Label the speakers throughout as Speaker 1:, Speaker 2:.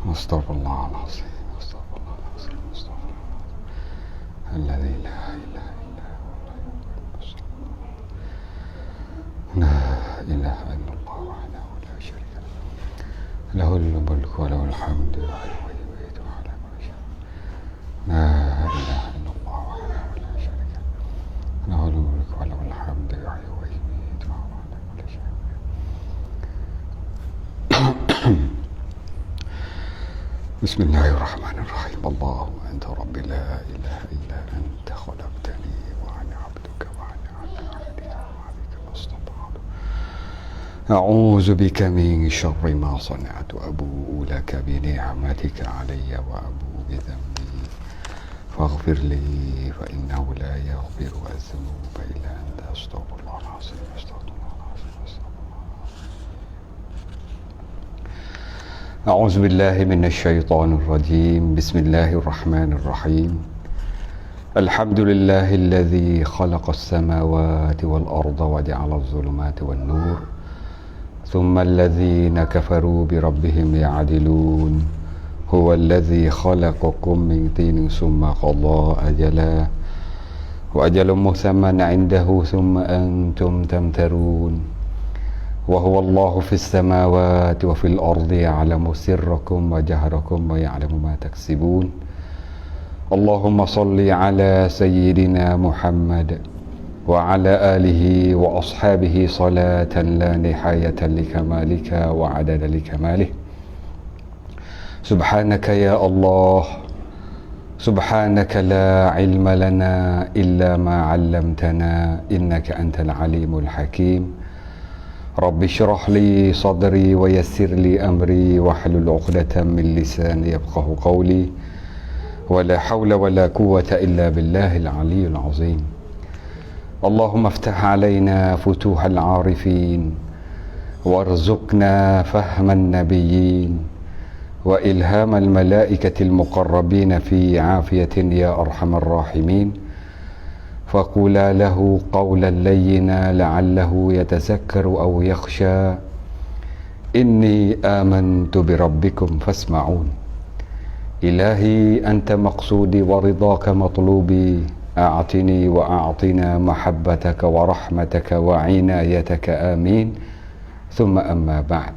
Speaker 1: Astaghfirullahaladzim. Astaghfirullahaladzim. Astaghfirullahaladzim. Alladzi la ilaha illa huwa. La ilaha illallah wahdahu la syarika lahu. Lahul mulku wa lahul hamdu wa huwa yuhyi wa ala kulli syai'. La ilaha illallah wahdahu la syarika lahu. Lahul mulku wa lahul hamdu wa huwa yuhyi wa ala kulli syai'. Bismillahirrahmanirrahim. Allahu anta rabbi la ilaha illa anta khalaqtani wa ana 'abduka wa ana 'ala 'ahdika wa 'adika mastata'tu. A'udzu bika min syarri ma sana'tu. Abu'u laka bi ni'matika 'alayya wa abu'u bi dhanbi faghfir li fa innahu la yaghfiru adh-dhunuba illa anta. Astaghfirullahalazim. أعوذ بالله من الشيطان الرجيم. بسم الله الرحمن الرحيم. الحمد لله الذي خلق السماوات والأرض وجعل الظلمات والنور ثم الذين كفروا بربهم يعدلون هو الذي خلقكم من طين ثم قضى أجلا وأجل مسمى عنده ثم أنتم تمترون وهو الله في السماوات وفي الأرض يعلم سركم وجهركم ويعلم ما تكسبون اللهم صل على سيدنا محمد وعلى آله وأصحابه صلاة لا نهاية لكمالك وعدد لكماله سبحانك يا الله سبحانك لا علم لنا إلا ما علمتنا إنك أنت العليم الحكيم رب اشرح لي صدري ويسر لي أمري واحلل عقدة من لساني يفقه قولي ولا حول ولا قوة إلا بالله العلي العظيم اللهم افتح علينا فتوح العارفين وارزقنا فهم النبيين وإلهام الملائكة المقربين في عافية يا أرحم الراحمين فقولا له قولا لينا لعله يتذكر أو يخشى إني آمنت بربكم فاسمعون إلهي أنت مقصودي ورضاك مطلوبي أعطني وأعطنا محبتك ورحمتك وعنايتك آمين ثم أما بعد.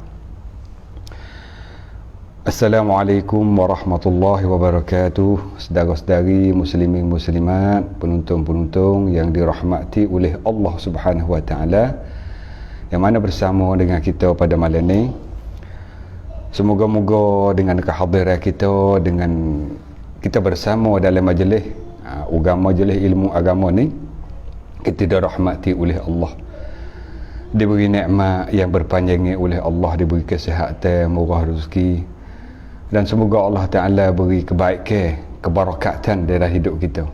Speaker 1: Assalamualaikum warahmatullahi wabarakatuh. Saudara-saudari muslimin muslimat, penonton-penonton yang dirahmati oleh Allah Subhanahu wa taala yang mana bersama dengan kita pada malam ni. Semoga-moga dengan kehadiran kita, dengan kita bersama dalam majlis majlis ilmu agama ni, kita dirahmati oleh Allah, diberi nikmat yang berpanjangnya oleh Allah, diberi kesihatan, murah rezeki, dan semoga Allah Ta'ala beri kebaikan, kebarakatan dalam hidup kita.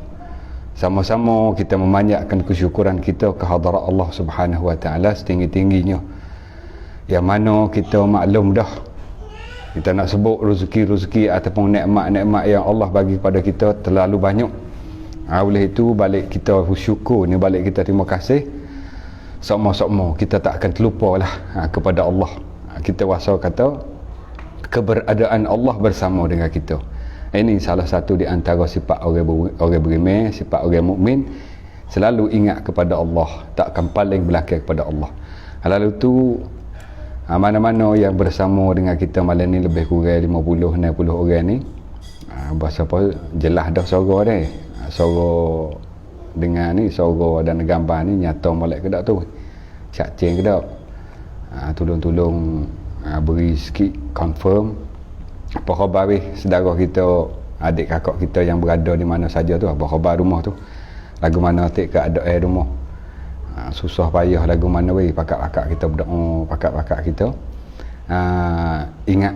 Speaker 1: Sama-sama kita memanjatkan kesyukuran kita ke hadirat Allah Subhanahu wa Ta'ala setinggi-tingginya. Yang mana kita maklum dah, kita nak sebut rezeki-rezeki ataupun nikmat-nikmat yang Allah bagi kepada kita terlalu banyak. Oleh itu balik kita syukur ni, balik kita terima kasih, sama-sama kita tak akan terlupa lah kepada Allah. Kita rasa kata keberadaan Allah bersama dengan kita. Ini salah satu di antara sifat orang beriman, sifat orang mukmin, selalu ingat kepada Allah, takkan paling belakang kepada Allah. Lalu tu mana-mana yang bersama dengan kita malam ni lebih kurang 50-60 orang ni, bahasa apa jelas dah suara dia. Suara dengan ni, suara dan gambar ni nyata molek ke tak tu. Cak-ceng ke tak. Tolong-tolong beri sikit confirm apa khabar saudara kita, adik kakak kita yang berada di mana saja tu, apa khabar rumah tu, lagu mana atik keadaan rumah, susah payah lagu mana weh, pakak-pakak kita berdoa, pakak-pakak kita ingat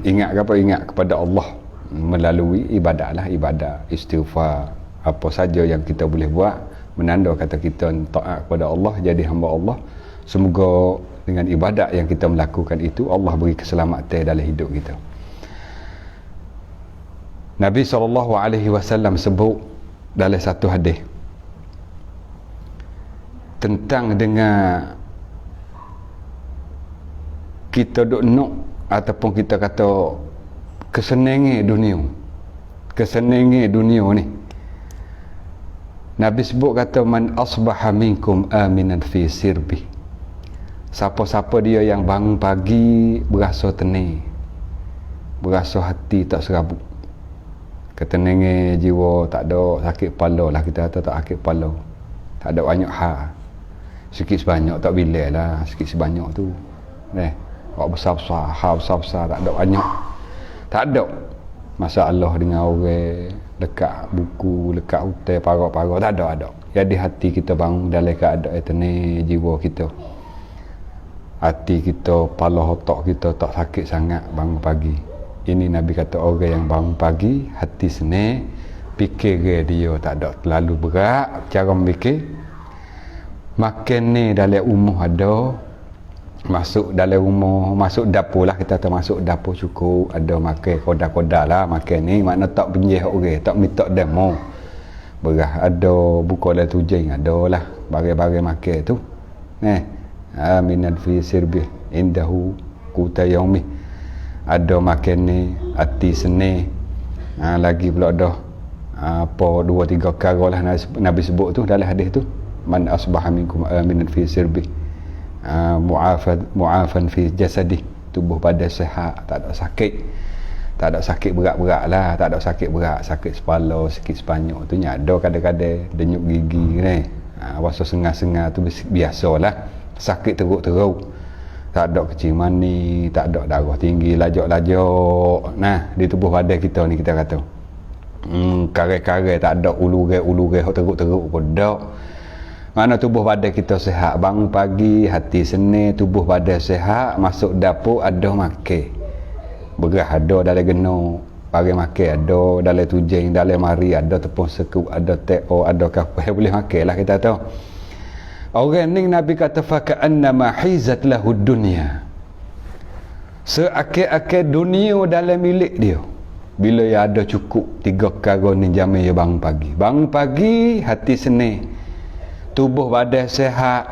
Speaker 1: ingat apa, ingat kepada Allah melalui ibadat lah, ibadat istighfar, apa saja yang kita boleh buat menanda kata kita taat kepada Allah, jadi hamba Allah. Semoga dengan ibadat yang kita melakukan itu Allah beri keselamatan dalam hidup kita. Nabi SAW sebut dalam satu hadis tentang dengan kita duk nak ataupun kita kata kesenangan dunia ni. Nabi sebut kata man asbaha minkum aminan fi sirbi. Siapa-siapa dia yang bangun pagi berasa tenang, berasa hati tak serabut, ketenangan jiwa, tak ada sakit kepala lah, kita kata tak sakit kepala, tak ada banyak hal, sikit sebanyak tak bilai lah, sikit sebanyak tu hak besar-besar, hal besar-besar tak ada banyak, tak ada masalah dengan orang dekat buku, dekat hotel, parak-parak, tak ada. Jadi hati kita bangun dalam keadaan tenang, jiwa kita, hati kita, kepala otak kita tak sakit sangat bangun pagi. Ini Nabi kata orang yang bangun pagi hati senang, fikir dia tak ada terlalu berat cara memikir, makan ni dalam rumah ada, masuk dalam rumah, masuk dapur lah, kita tahu masuk dapur cukup, ada makan koda-koda lah, makan ni makna tak penjeh orang, tak minta demo beras ada, buka lah tujing ada lah, barang-barang makan tu minal fi sirbi indahu quta yaumi, ada makan ni, hati senang. Lagi pula ada apa 2-3 perkara lah Nabi sebut tu dalam hadis tu, man asbaha minkum aminan fi sirbi mu'afan fi jasadi, tubuh badan sihat, tak ada sakit berat-berat lah, tak ada sakit berat, sakit kepala, sakit sebanyak tu ada kadang-kadang denyut gigi ni, rasa sengal-sengal tu biasalah, sakit teruk-teruk, tak ada kecil mani, tak ada darah tinggi, lajak-lajak di tubuh badan kita ni, kita kata karai-karai, tak ada ulurai teruk-teruk pun tak. Mana tubuh badan kita sihat, bangun pagi hati senang, tubuh badan sihat, masuk dapur ada makan, beras ada dalam geno, barang makan ada dalam tujing, dalam mari ada tepung sekuk, ada teo, ada kapal, boleh makan lah, kita tahu. Orang ni Nabi kata faka'annama hizat lahu dunya, seakan-akan dunia dalam milik dia. Bila dia ada cukup 3 perkara ni, jamin dia bangun pagi hati senang, tubuh badan sihat,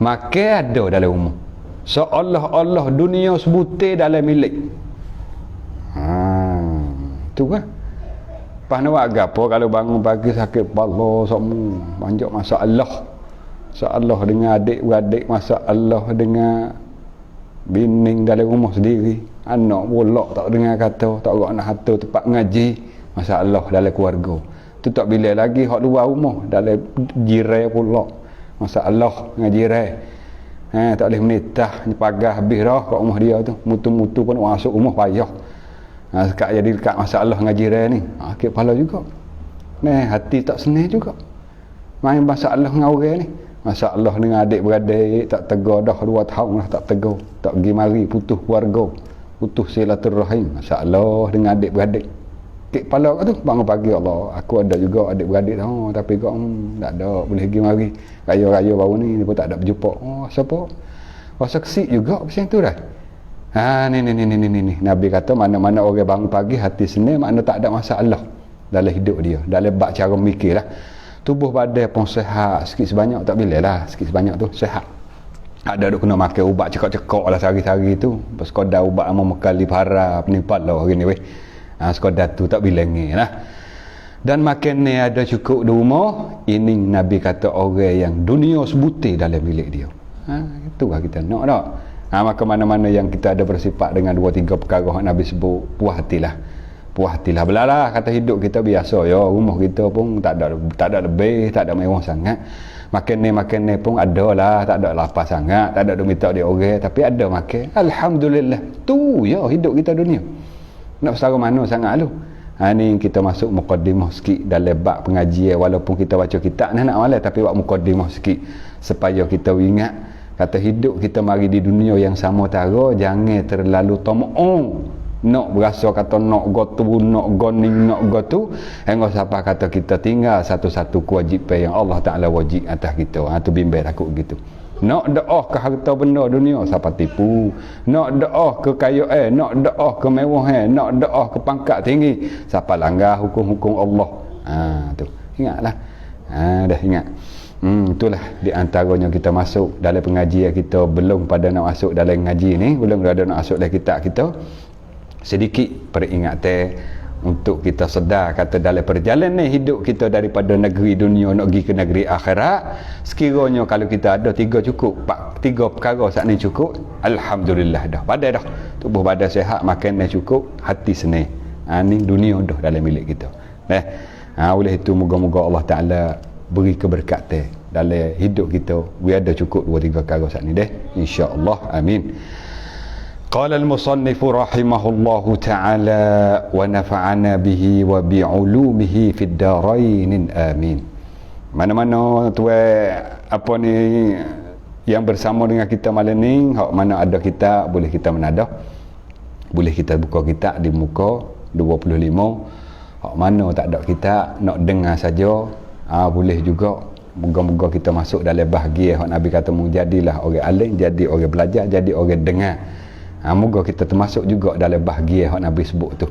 Speaker 1: makan ada dalam rumah, seolah-olah dunia sebutir dalam milik. Tu kan pas nak buat apa kalau bangun pagi sakit kepala semua, banyak masalah dengan adik-beradik, masalah dengan bini dalam rumah sendiri, anak bolak tak dengar kata, tak nak hantar tempat ngaji, masalah dalam keluarga tu tak bila lagi hak luar rumah, dalam jiran pula masalah dengan jiran, tak boleh menitah pagar habis dah kat rumah dia tu, mutu-mutu pun masuk rumah payah. Sekarang jadi dekat masalah dengan jiran ni, sakit kepala juga, hati tak senang juga, main masalah dengan orang ni, masalah dengan adik-beradik, tak tegar dah 2 tahun lah tak tegar, tak pergi mari, putus keluarga, putus silaturahim, masalah dengan adik-beradik. Kek kepala tu bangun pagi, Allah aku ada juga adik-beradik tapi kau tak ada boleh pergi mari, raya-raya baru ni pun tak ada berjumpa. Siapa rasa kesik juga macam tu dah. Ni Nabi kata mana-mana orang bangun pagi hati senang, makna tak ada masalah dalam hidup dia, dalam bab cara mikir lah, tubuh badan pun sihat, sikit sebanyak tak bila lah, sikit sebanyak tu sihat. Ada duk kena makan ubat cekak-cekak lah sehari-hari tu, sekadar ubat amal mekali para penipat lah hari ni weh. Sekadar tu tak bilangi lah. Dan makan ni ada cukup di rumah, ini Nabi kata orang yang dunia sebutir dalam milik dia. Itulah kita nak tak? Maka mana-mana yang kita ada bersifat dengan 2-3 perkara yang Nabi sebut, puas hatilah, belalah kata hidup kita biasa ya, rumah kita pun tak ada lebih, tak ada mewah sangat, makan ni pun ada lah, tak ada lapar sangat, tak ada minta dia orang, tapi ada makan, alhamdulillah. Tu ya hidup kita dunia. Nak setara mana sangat lu. Ni kita masuk muqaddimah sikit dalam bab pengajian, walaupun kita baca kitab nak malas, tapi buat muqaddimah sikit supaya kita ingat kata hidup kita mari di dunia yang sama tara, jangan terlalu tamak nak berasa kata nak go tu, nak go ni, nak go tu, hingga siapa kata kita tinggal satu-satu kewajipan yang Allah Ta'ala wajib atas kita. Tu bimbang takut gitu. Nak doa ke harta benda dunia, siapa tipu. Nak doa ke kekayaan, nak doa ke kemewahan, nak doa ke pangkat tinggi, siapa langgar hukum-hukum Allah. Tu ingatlah. Dah ingat. Itulah di antaranya kita masuk dalam pengajian kita, belum pada nak masuk dalam ngaji ni, belum ada nak masuk dalam kitab kita, sedikit peringatan untuk kita sedar kata dalam perjalanan hidup kita daripada negeri dunia nak pergi ke negeri akhirat, sekiranya kalau kita ada 3 cukup, 3 perkara saat ni cukup, alhamdulillah dah, badan dah, tubuh badan sihat, makanan cukup, hati senang. Ni dunia dah dalam milik kita. Oleh itu moga-moga Allah Taala beri keberkatan dalam hidup kita, biar ada cukup 2-3 perkara saat ni insya-Allah, amin. قال المصنف رحمه الله تعالى ونفعنا به وبعلومه في الدارين آمين. Mana-mana tuan apa ni yang bersama dengan kita malam ni, hak mana ada kitab boleh kita menadah, boleh kita buka kitab di muka 25. Hak mana tak ada kitab nak dengar saja, boleh juga. Moga-moga kita masuk dalam bahagia hak Nabi kata mu, jadilah orang alim, jadi orang belajar, jadi orang dengar. Moga kita termasuk juga dalam bahagia yang Nabi sebut tu.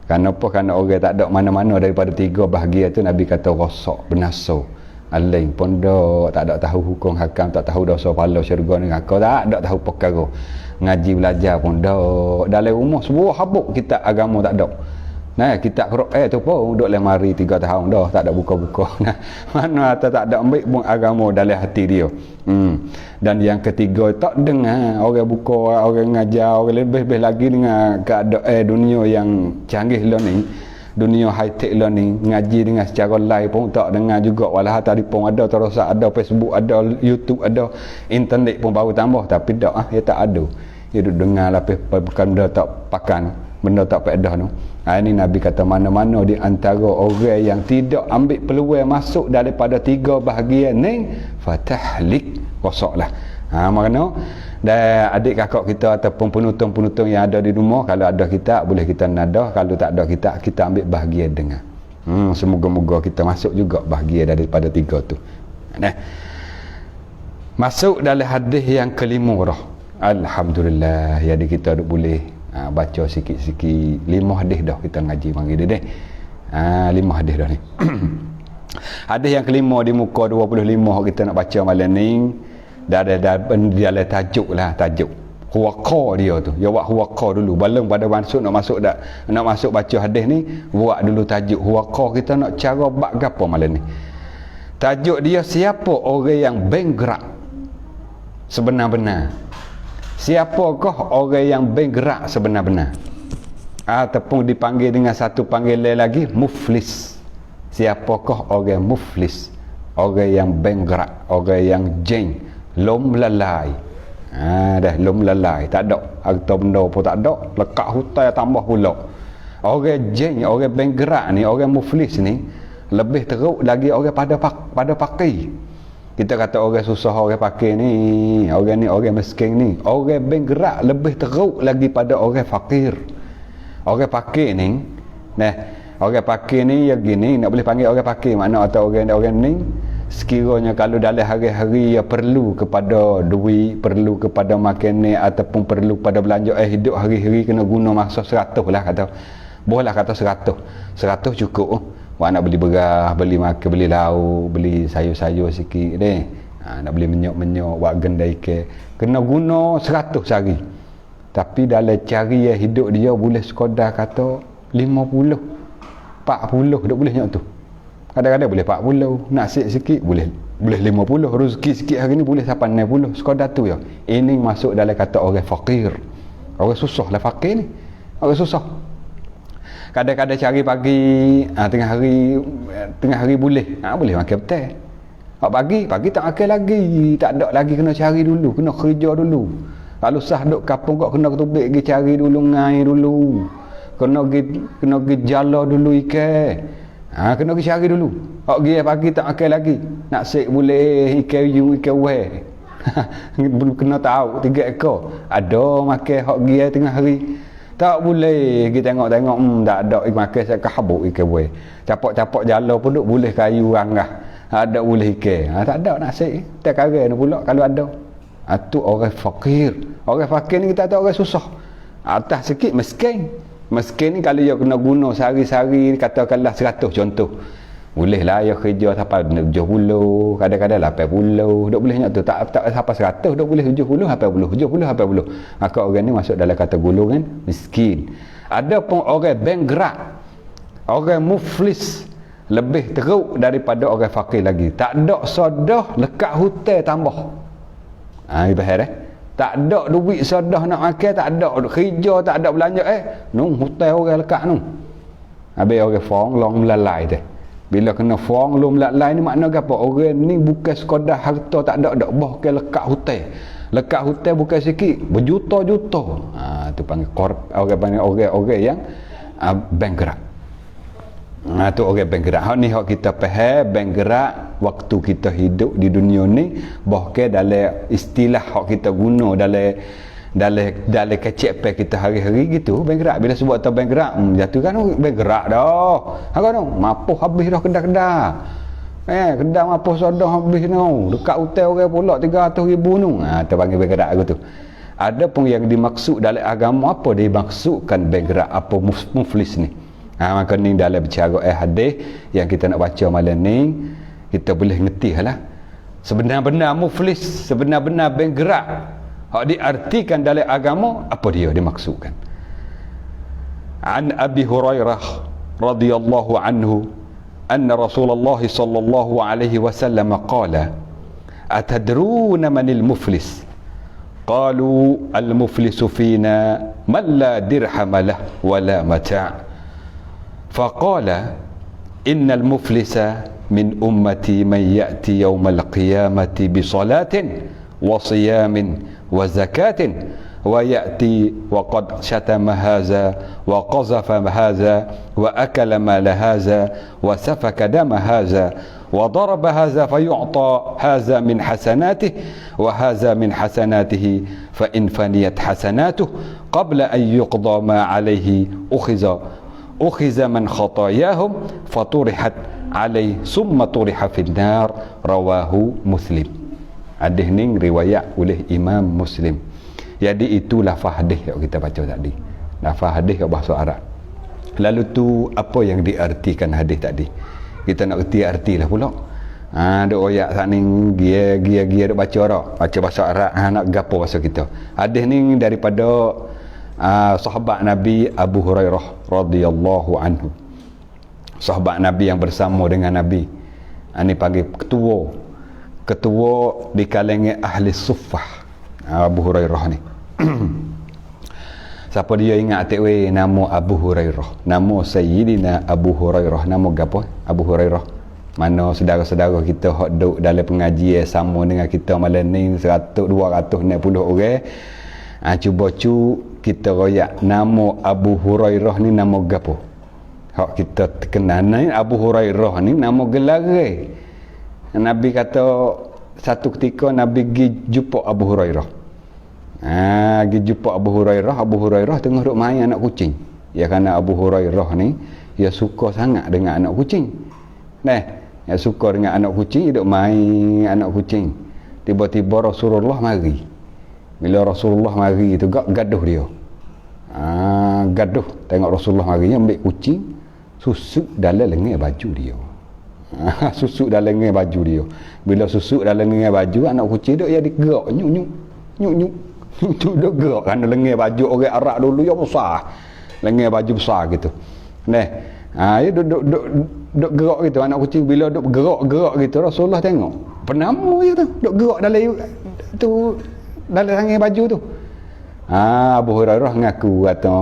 Speaker 1: Kenapa? Kerana orang tak ada mana-mana daripada 3 bahagia tu, Nabi kata rosak, binasa. Aling pondok, tak ada tahu hukum hakam, tak tahu dosa pahala syurga neraka, tak ada tahu perkara. Ngaji belajar pondok, dalam rumah semua habuk kitab agama tak ada. Kitab Quran tu pun duduk lemari 3 tahun dah, tak ada buka-buka. Mana tak ada ambil pun agama dalam hati dia. Dan yang ketiga, tak dengar orang buka, orang ngajar, orang lebih-lebih lagi dengan keadaan dunia yang canggih lah ni, dunia high-tech lah ni, ngaji dengan secara live pun tak dengar juga. Walau telefon ada, terus ada Facebook, ada YouTube, ada internet pun baru tambah, tapi tak tak ada. Dia duduk dengar lah, bukan benda tak pakan, benda tak faedah tu. Ini Nabi kata mana-mana di antara orang yang tidak ambil peluang masuk daripada 3 bahagian ni, fatahlik, rosaklah. Makna dan adik kakak kita ataupun penonton-penonton yang ada di rumah, kalau ada kitab boleh kita nadah, kalau tak ada kitab kita ambil bahagian dengar. Semoga-moga kita masuk juga bahagian daripada 3 tu. Masuk dalam hadis yang kelima dah. Alhamdulillah, jadi kita boleh baca sikit-sikit 5 hadis dah kita ngaji pagi dia 5 hadis dah ni. Hadis yang kelima di muka 25 kita nak baca malam ni, dalam tajuk lah, tajuk huwaqa dia tu. Ya buat huwaqa dulu, belum pada nak masuk baca hadis ni, buat dulu tajuk huwaqa. Kita nak cara bab gapo malam ni. Tajuk dia, siapa orang yang bergerak sebenar-benar. Siapakah orang yang bergerak sebenar-benar? Ataupun dipanggil dengan satu panggilan lagi, muflis. Siapakah orang muflis? Orang yang bergerak, orang yang jeng, lom lalai. Dah lom lalai, tak ada harta benda pun tak ada, lekat hutai tambah pula. Orang jeng, orang bergerak ni, orang muflis ni lebih teruk lagi orang pada pakai. Kita kata orang susah, orang pakai ni, orang miskin ni, orang bergerak lebih teruk lagi pada orang fakir. Orang pakai ni, orang pakai ni ya gini, nak boleh panggil orang pakai mana atau orang ni, sekiranya kalau dalam hari-hari ya perlu kepada duit, perlu kepada makanan ataupun perlu pada belanja hidup hari-hari, kena guna masa 100 lah kata. Bolehlah kata 100 cukup. Wah, nak beli beras, beli makan, beli lauk, beli sayur-sayur sikit deh. Nak beli menyok-menyok, buat gendai ke. Kena guna 100 sehari. Tapi dalam cari hidup dia boleh sekadar kata 50, 40 duk boleh nyok tu. Kadang-kadang boleh 40, nak sikit boleh 50, rezeki sikit hari ni boleh sampai 60, sekadar tu ya. Ini masuk dalam kata orang fakir. Orang susah lah fakir ni. Orang susah. Kadang-kadang cari pagi, tengah hari boleh makan betul. Pagi tak makan lagi, tak ada lagi, kena cari dulu, kena kerja dulu. Kalau sah duk kampung kau kena ketubik pergi cari dulu, ngai dulu. Kena pergi jala dulu ikan. Kena pergi cari dulu. Pergi pagi tak makan lagi, nak sik boleh ikan you, ikan weh. Kena tahu 3 ekor. Ada makan hak pergi tengah hari. Tak boleh kita tengok tak ada makan saya kehabuk ikan buih. Capak-capak jala pun duk boleh kayu ranggah. Ada boleh ikan. Tak ada nasi. Tak kare ni pula kalau ada. Tu orang fakir. Orang fakir ni kita tahu orang susah. Atas sikit miskin. Miskin ni kalau dia kena guna sehari-sehari katakanlah 100 contoh. Boleh lah ya kerja sampai 70, kadang-kadang 80, dok boleh tu tak sampai 100, dok boleh 70, 80, 70, 80. Maka orang ni masuk dalam kata golongan miskin. Ada pun orang bankrupt, orang muflis, lebih teruk daripada orang fakir lagi. Tak ada sodah, lekat hutang tambah. Ibarat tak ada duit sodah nak makan, tak ada kerja, tak ada belanja, nung hutang orang lekat nung. Habis orang fong long melalai tu. Bila kena fong long melalai ni makna apa? Orang ni bukan sekadar harta tak ada, bahkan lekat hutang. Lekat hutang bukan sikit, berjuta-juta. Tu panggil orang yang bankrupt. Tu orang bankrupt. Hak ni hak kita faham bankrupt waktu kita hidup di dunia ni, bahkan dalam istilah hak kita guna dalam kecep kita hari-hari gitu, bankrupt. Bila sebut atau bankrupt, jatuh kan bankrupt dah. Apa tu? Mapuh habis dah kedah-kedah. Kedah mapuh sodah habis noh. Dekat hotel orang pula 300,000 tu. Tu panggil bankrupt aku tu. Ada pun yang dimaksud dalam agama, apa dimaksudkan bankrupt, apa muflis ni. Maka ni dalam bicara hadis yang kita nak baca malam ni, kita boleh ngerti lah sebenar-benar muflis, sebenar-benar bankrupt hak diartikan dalam agama, apa dia dimaksudkan. An Abi Hurairah radhiyallahu anhu anna Rasulullah sallallahu alaihi wasallam qala atadruna manil muflis qalu al muflisu fina man la dirham lah wala mata' faqala innal muflisa min ummati man ya'ti yawmal qiyamati bi salatin wa siyamin wa zakatin wa ya'ti wa qad shatama hadha wa qazafa hadha wa akala mala hadha wa safaka dama hadha wa daraba hadha fayu'ta hadha min hasanatihi wa hadha min hasanatihi fa in faniyat hasanatuhu qabla an yuqda ma alayhi ukhiza man khatayahum faturihat alai summa turiha fil nar, rawahu Muslim. Hadis ni riwayat oleh Imam Muslim. Jadi itu lafaz hadis yang kita baca tadi. Lafaz hadis kat bahasa Arab. Lalu tu apa yang diartikan hadis tadi? Kita nak erti artilah pula. Duk royak sat ni gia duk baca dak. Baca bahasa Arab, nak gapo bahasa kita. Hadis ni daripada sahabat Nabi Abu Hurairah radhiyallahu anhu. Sahabat Nabi yang bersama dengan Nabi. Ini panggil ketua di kalangan ahli suffah, Abu Hurairah ni. Siapa dia ingat atik nama Abu Hurairah, nama Sayyidina Abu Hurairah, nama gapo Abu Hurairah. Mana saudara-saudara kita hak duk dalam pengajian sama dengan kita malam ni 100 260 orang. Cuba kita royak nama Abu Hurairah ni nama gapo? Hak kita terkenal ni Abu Hurairah ni nama gelar. Nabi kata satu ketika Nabi pergi jumpa Abu Hurairah. Pergi jumpa Abu Hurairah tengah duk main anak kucing. Ya kerana Abu Hurairah ni dia suka sangat dengan anak kucing. Dia suka dengan anak kucing, dia duk main anak kucing. Tiba-tiba Rasulullah mari. Bila Rasulullah mari tu gaduh dia. Gaduh tengok Rasulullah mari ambil kucing, susuk dalam lengan baju dia. Susuk dalam lengan baju dia. Bila susuk dalam lengan baju, anak kucing duk jadi gerak nyuk tu duk gerak kerana lengan baju orang Arab dulu yang besar. Lengan baju besar gitu. Dia duk gerak gitu anak kucing. Bila duk gerak gitu Rasulullah tengok. Penama je tu duk gerak dalam tu dalam lengan baju tu. Abu Hurairah ngaku kata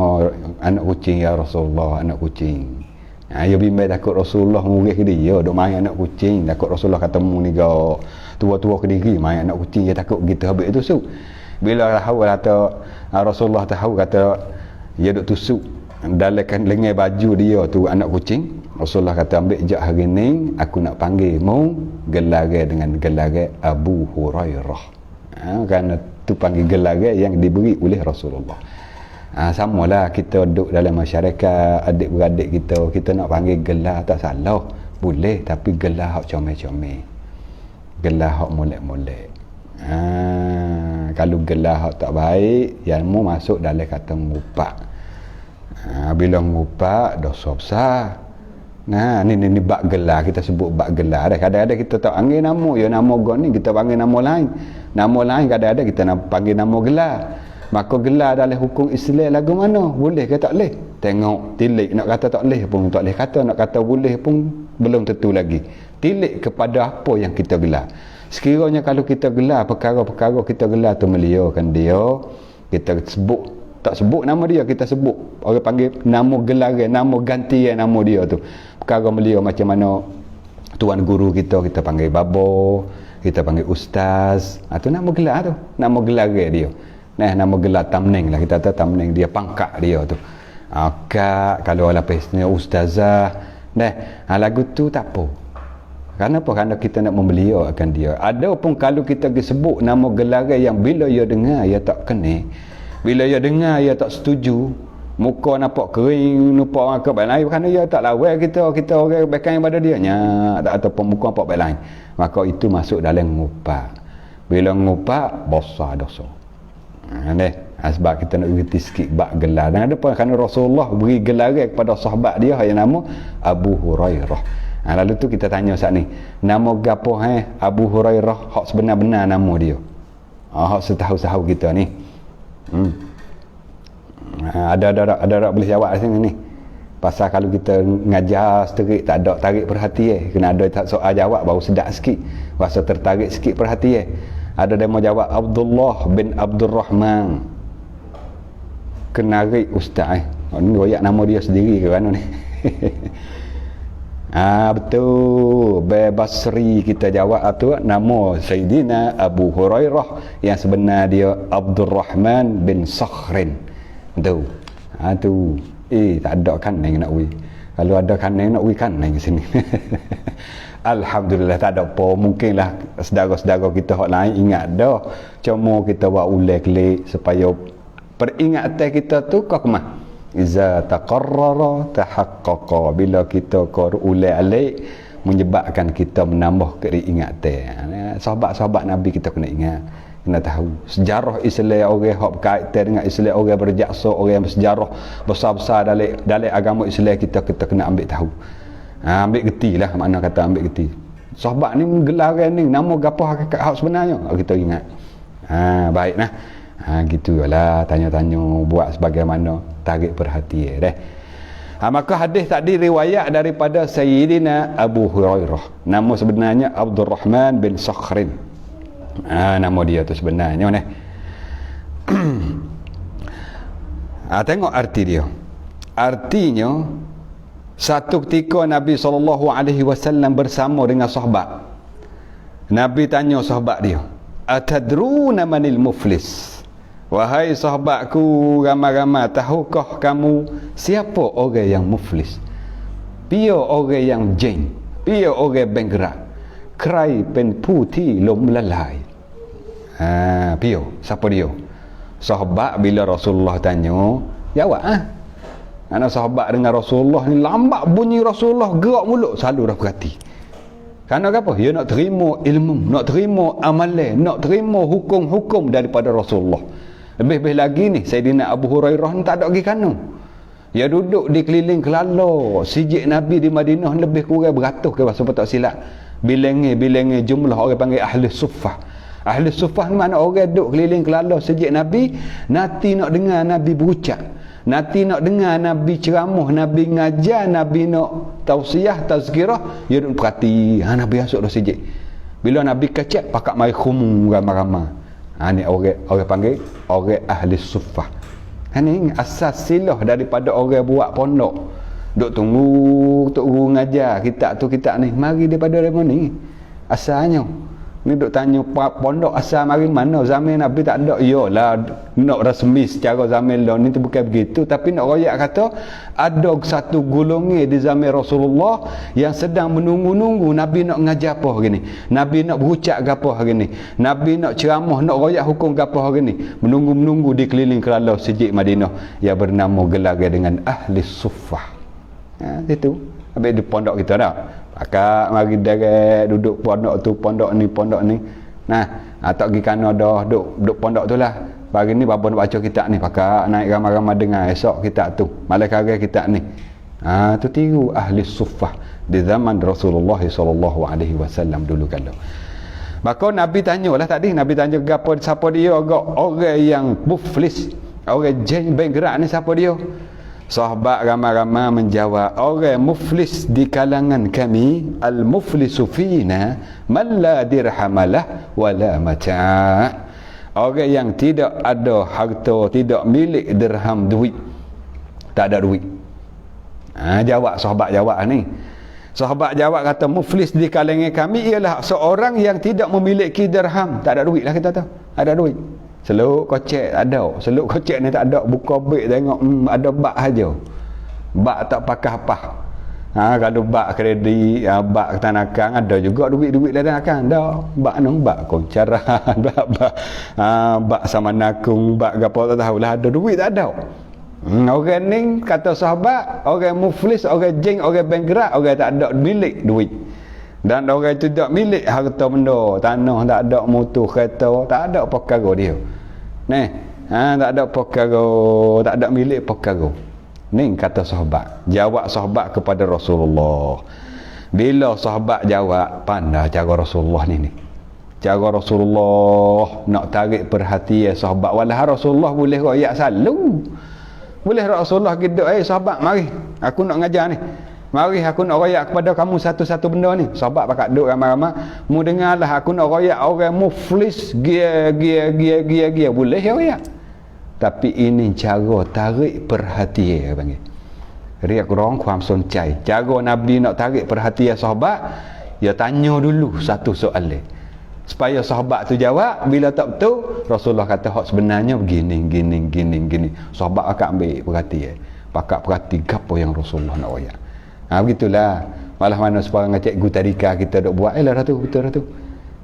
Speaker 1: anak kucing ya Rasulullah, anak kucing. Dia bimbang takut Rasulullah murih ke dia, duk main anak kucing, takut Rasulullah kata mu ni gak tua-tua ke diri main anak kucing, dia takut gitu habis tusuk. Bila tahu kata Rasulullah tahu kata dia duk tusuk dalam lengan baju dia tu anak kucing, Rasulullah kata ambil jap hari ni aku nak panggil mu gelar dengan gelar Abu Hurairah. Kerana tu panggil gelar yang diberi oleh Rasulullah. Samalah kita duduk dalam masyarakat, adik-beradik kita nak panggil gelar tak salah, boleh, tapi gelar hak comel-comel, gelar hak molek-molek. Kalau gelar hak tak baik, yang mu masuk dalam kata ngupak. Bila ngupak dosa besar. Nah, ni bak gelar, kita sebut bak gelar dah. Kadang-kadang kita tak panggil nama, ya nama God ni kita panggil nama lain. Nama lain kadang-kadang kita panggil nama gelar. Maka gelar dalam hukum Islam lagu mana? Boleh ke tak boleh? Tengok tilik, nak kata tak boleh pun tak boleh kata, nak kata boleh pun belum tentu lagi. Tilik kepada apa yang kita gelar. Sekiranya kalau kita gelar perkara-perkara kita gelar tu meliakan dia, kita sebut tak sebut nama dia, kita sebut orang panggil nama gelaran, nama gantian nama dia tu. Perkara beliau macam mana tuan guru kita panggil babo, kita panggil ustaz. Tu nama gelar tu, nama gelaran dia. Nah, nama gelar tamning lah, kita tahu tamning dia, pangkat dia tu. Kak, kalau lapasnya ustazah. Nah, lagu tu tak apa. Kenapa? Kerana kita nak membeliakan dia. Ada pun kalau kita sebut nama gelaran yang bila dia dengar dia tak kena, bila dia dengar dia tak setuju, muka nampak kering, nampak orang ke baik lain, kerana dia tak lawan kita orang baikkan pada dia tak, ataupun muka nampak baik lain, maka itu masuk dalam ngupak. Bila ngupak besar dosa. Sebab kita nak berhenti sikit bak gelar. Dan ada pun kerana Rasulullah beri gelaran kepada sahabat dia yang nama Abu Hurairah. Lalu tu kita tanya saat ni, nama gapo Abu Hurairah hak sebenar-benar nama dia? Hak setahu-tahu kita ni. Ada boleh jawab sini ni. Pasal kalau kita ngajar seterik tak ada tarik perhatian, kena ada soal jawab baru sedap sikit, rasa tertarik sikit perhatian. Ada demo jawab Abdullah bin Abdul Rahman. Kenarik ustaz ni royak nama dia sendiri ke mana ni? Betul, Basri kita jawab tu nama Sayyidina Abu Hurairah yang sebenar dia Abdul Rahman bin Sakhrin. Tu. Tu. Tak ada kaneng nak wi. Kalau ada kaneng nak wi kaneng ke sini. Alhamdulillah tak ada apa. Mungkinlah saudara-saudara kita hak lain ingat dah. Cuma kita buat ulang klik supaya peringatan kita tu kau kemah. Iza taqarrara tahaqqaqa, bila kita ulang alik menyebabkan kita menambah keingatan. Sahabat-sahabat Nabi kita kena ingat, kena tahu sejarah Islam, orang hak berkaitan dengan Islam, orang berjaksa, orang yang bersejarah besar-besar dalam agama Islam, kita kena ambil tahu. Ambil getilah, makna kata ambil geti. Sahabat ni gelaran ni nama gapo hakikat hak sebenarnya kita ingat. Baiklah. Gitulah, tanya-tanya buat sebagaimana tarik perhatian deh. Maka hadis tadi riwayat daripada Sayyidina Abu Hurairah. Nama sebenarnya Abdul Rahman bin Sakhrin. Nama dia tu sebenarnya ni. Tengok arti dia. Artinya satu ketika Nabi SAW bersama dengan sahabat. Nabi tanya sahabat dia, "Atadruna manil muflis?" Wahai sahabatku ramai-ramai, tahukah kamu siapa orang yang muflis? Pia orang yang jeng, pia orang benggerak, kerai pen putih lom lalai. Pia, siapa dia? Sahabat bila Rasulullah tanya, jawab anak sahabat dengan Rasulullah ni lambat bunyi Rasulullah gerak mulut, selalu dah perhati. Kerana apa? Dia nak terima ilmu, nak terima amalan, nak terima hukum-hukum daripada Rasulullah. Lebih-lebih lagi ni Sayyidina Abu Hurairah ni tak ada pergi kanu. Dia duduk di keliling kelala sijik Nabi di Madinah lebih kurang beratus ke bahasa tak silap. Bilangi jumlah orang panggil ahli suffah. Ahli suffah ni mana orang duduk keliling kelala sijik Nabi, nanti nak dengar Nabi berucap, nanti nak dengar Nabi ceramah, Nabi ngajar, Nabi nak tausiah, tazkirah, dia duduk perhati. Nabi masuk dah sijik. Bila Nabi kecek pakak mai khumum ramai-ramai. Ni orang panggil orang ahli suffah. Ni asas silah daripada orang buat pondok. Duk tunggu tok guru ngajar kitab tu kitab ni. Mari daripada mana ni? Asalnya. Ni duk tanya pondok asal mari mana? Zaman Nabi tak ada. Iyalah nak rasmi secara zaman lah ni tu bukan begitu, tapi nak royak kata ada satu golongan di zaman Rasulullah yang sedang menunggu-nunggu Nabi nak ngajar apa hari ni, Nabi nak berucap apa hari ni, Nabi nak ceramah, nak royak hukum apa hari ni, menunggu-menunggu di keliling kelala sejik Madinah yang bernama gelar dengan ahli suffah. Itu habis di pondok kita dah. Akak mari direct duduk pondok ni. Nah, tak pergi kana dah duduk pondok tu lah. Pagi ni bapa nak baca kitab ni, pakak naik ramai-ramai dengar esok kitab tu. Malam kari kitab ni. Tu tiru ahli suffah di zaman Rasulullah sallallahu alaihi wasallam dulu kalau. Maka Nabi tanyalah tadi, Nabi tanya gapo siapa dia agak orang yang muflis, orang jeng bergerak ni siapa dia? Sahabat ramai-ramai menjawab, orang muflis di kalangan kami, al-muflisu fina man la dirhamalah wala mata'. Orang yang tidak ada harta, tidak milik dirham duit, tak ada duit. Jawab sahabat jawab ni. Sahabat jawab kata muflis di kalangan kami ialah seorang yang tidak memiliki dirham, tak ada duit lah kita tahu. Ada duit. Seluk kocek tak ada. Seluk kocek ni tak ada. Buka beg tengok ada bak saja. Bak tak pakai apa. Kalau bak kredit, bak tanakan ada juga duit-duit dalam tanakan. Ada. Bak nang bak koncaran, bak sama nakung, bak gapo tak tahulah ada duit tak ada. Orang ni kata sahabat, orang muflis, orang jeng, orang bangkrut, orang tak ada milik duit. Dan orang itu tak milik harta benda, tanah tak ada, motor, kereta, tak ada perkara dia. Tak ada perkara, tak ada milik perkara. Ni kata sahabat. Jawab sahabat kepada Rasulullah. Bila sahabat jawab, pandai cara Rasulullah ni. Cara Rasulullah nak tarik perhatian sahabat. Walau Rasulullah boleh royak selalu. Boleh Rasulullah gitu, sahabat mari, aku nak ngajar ni. Mari aku nak royak kepada kamu satu-satu benda ni. Sahabat pakat duduk ramai-ramai, mu dengarlah aku nak royak orang muflis gia. Boleh royak. Tapi ini cara tarik perhatian panggil. Riak rong kuam soncai. Cara Nabi nak tarik perhatian sahabat, dia tanya dulu satu soalan. Supaya sahabat tu jawab, bila tak betul Rasulullah kata hak sebenarnya begini. Sahabat akan ambil perhatian. Pakat perhati gapo yang Rasulullah nak royak. Begitulah. Malah mana seorang cikgu tadika kita duk buat. Lah tu betul dah tu.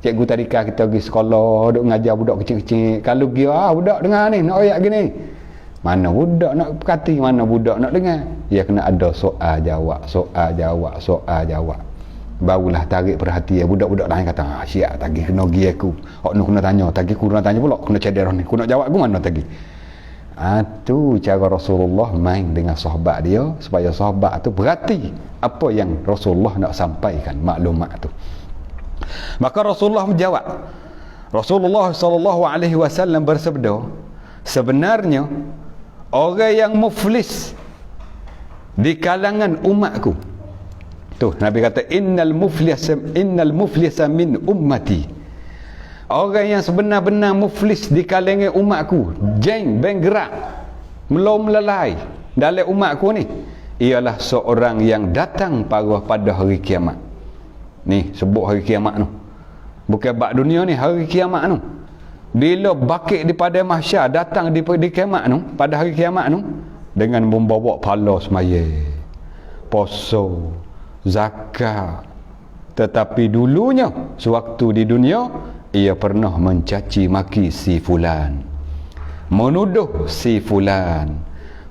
Speaker 1: Cikgu tadika kita pergi sekolah duk ngajar budak kecil-kecil. Kalau dia budak dengar ni nak royak gini. Mana budak nak perhati, mana budak nak dengar. Dia kena ada soal jawab. Barulah tarik perhatian budak-budak lain kata siap tagih kena gi aku. Hak nak kena tanya, tagih aku nak tanya pula, kena cedera ni. Aku nak jawab aku mana tagih. Tu cara Rasulullah main dengan sahabat dia supaya sahabat tu berhati apa yang Rasulullah nak sampaikan maklumat tu. Maka Rasulullah menjawab. Rasulullah sallallahu alaihi wasallam bersabda, sebenarnya orang yang muflis di kalangan umatku. Tu Nabi kata innal muflisa min ummati. Orang yang sebenar-benar muflis di kalangan umatku, jeng bangkrut, belum melelai dalam umatku ni, ialah seorang yang datang pada hari kiamat. Ni sebut hari kiamat tu. Bukan bab dunia ni, hari kiamat tu. Bila bakit di pada mahsyar datang di kiamat tu, pada hari kiamat tu, dengan membawa pahala semaya, puasa, zakat. Tetapi dulunya sewaktu di dunia ia pernah mencaci maki si fulan, menuduh si fulan,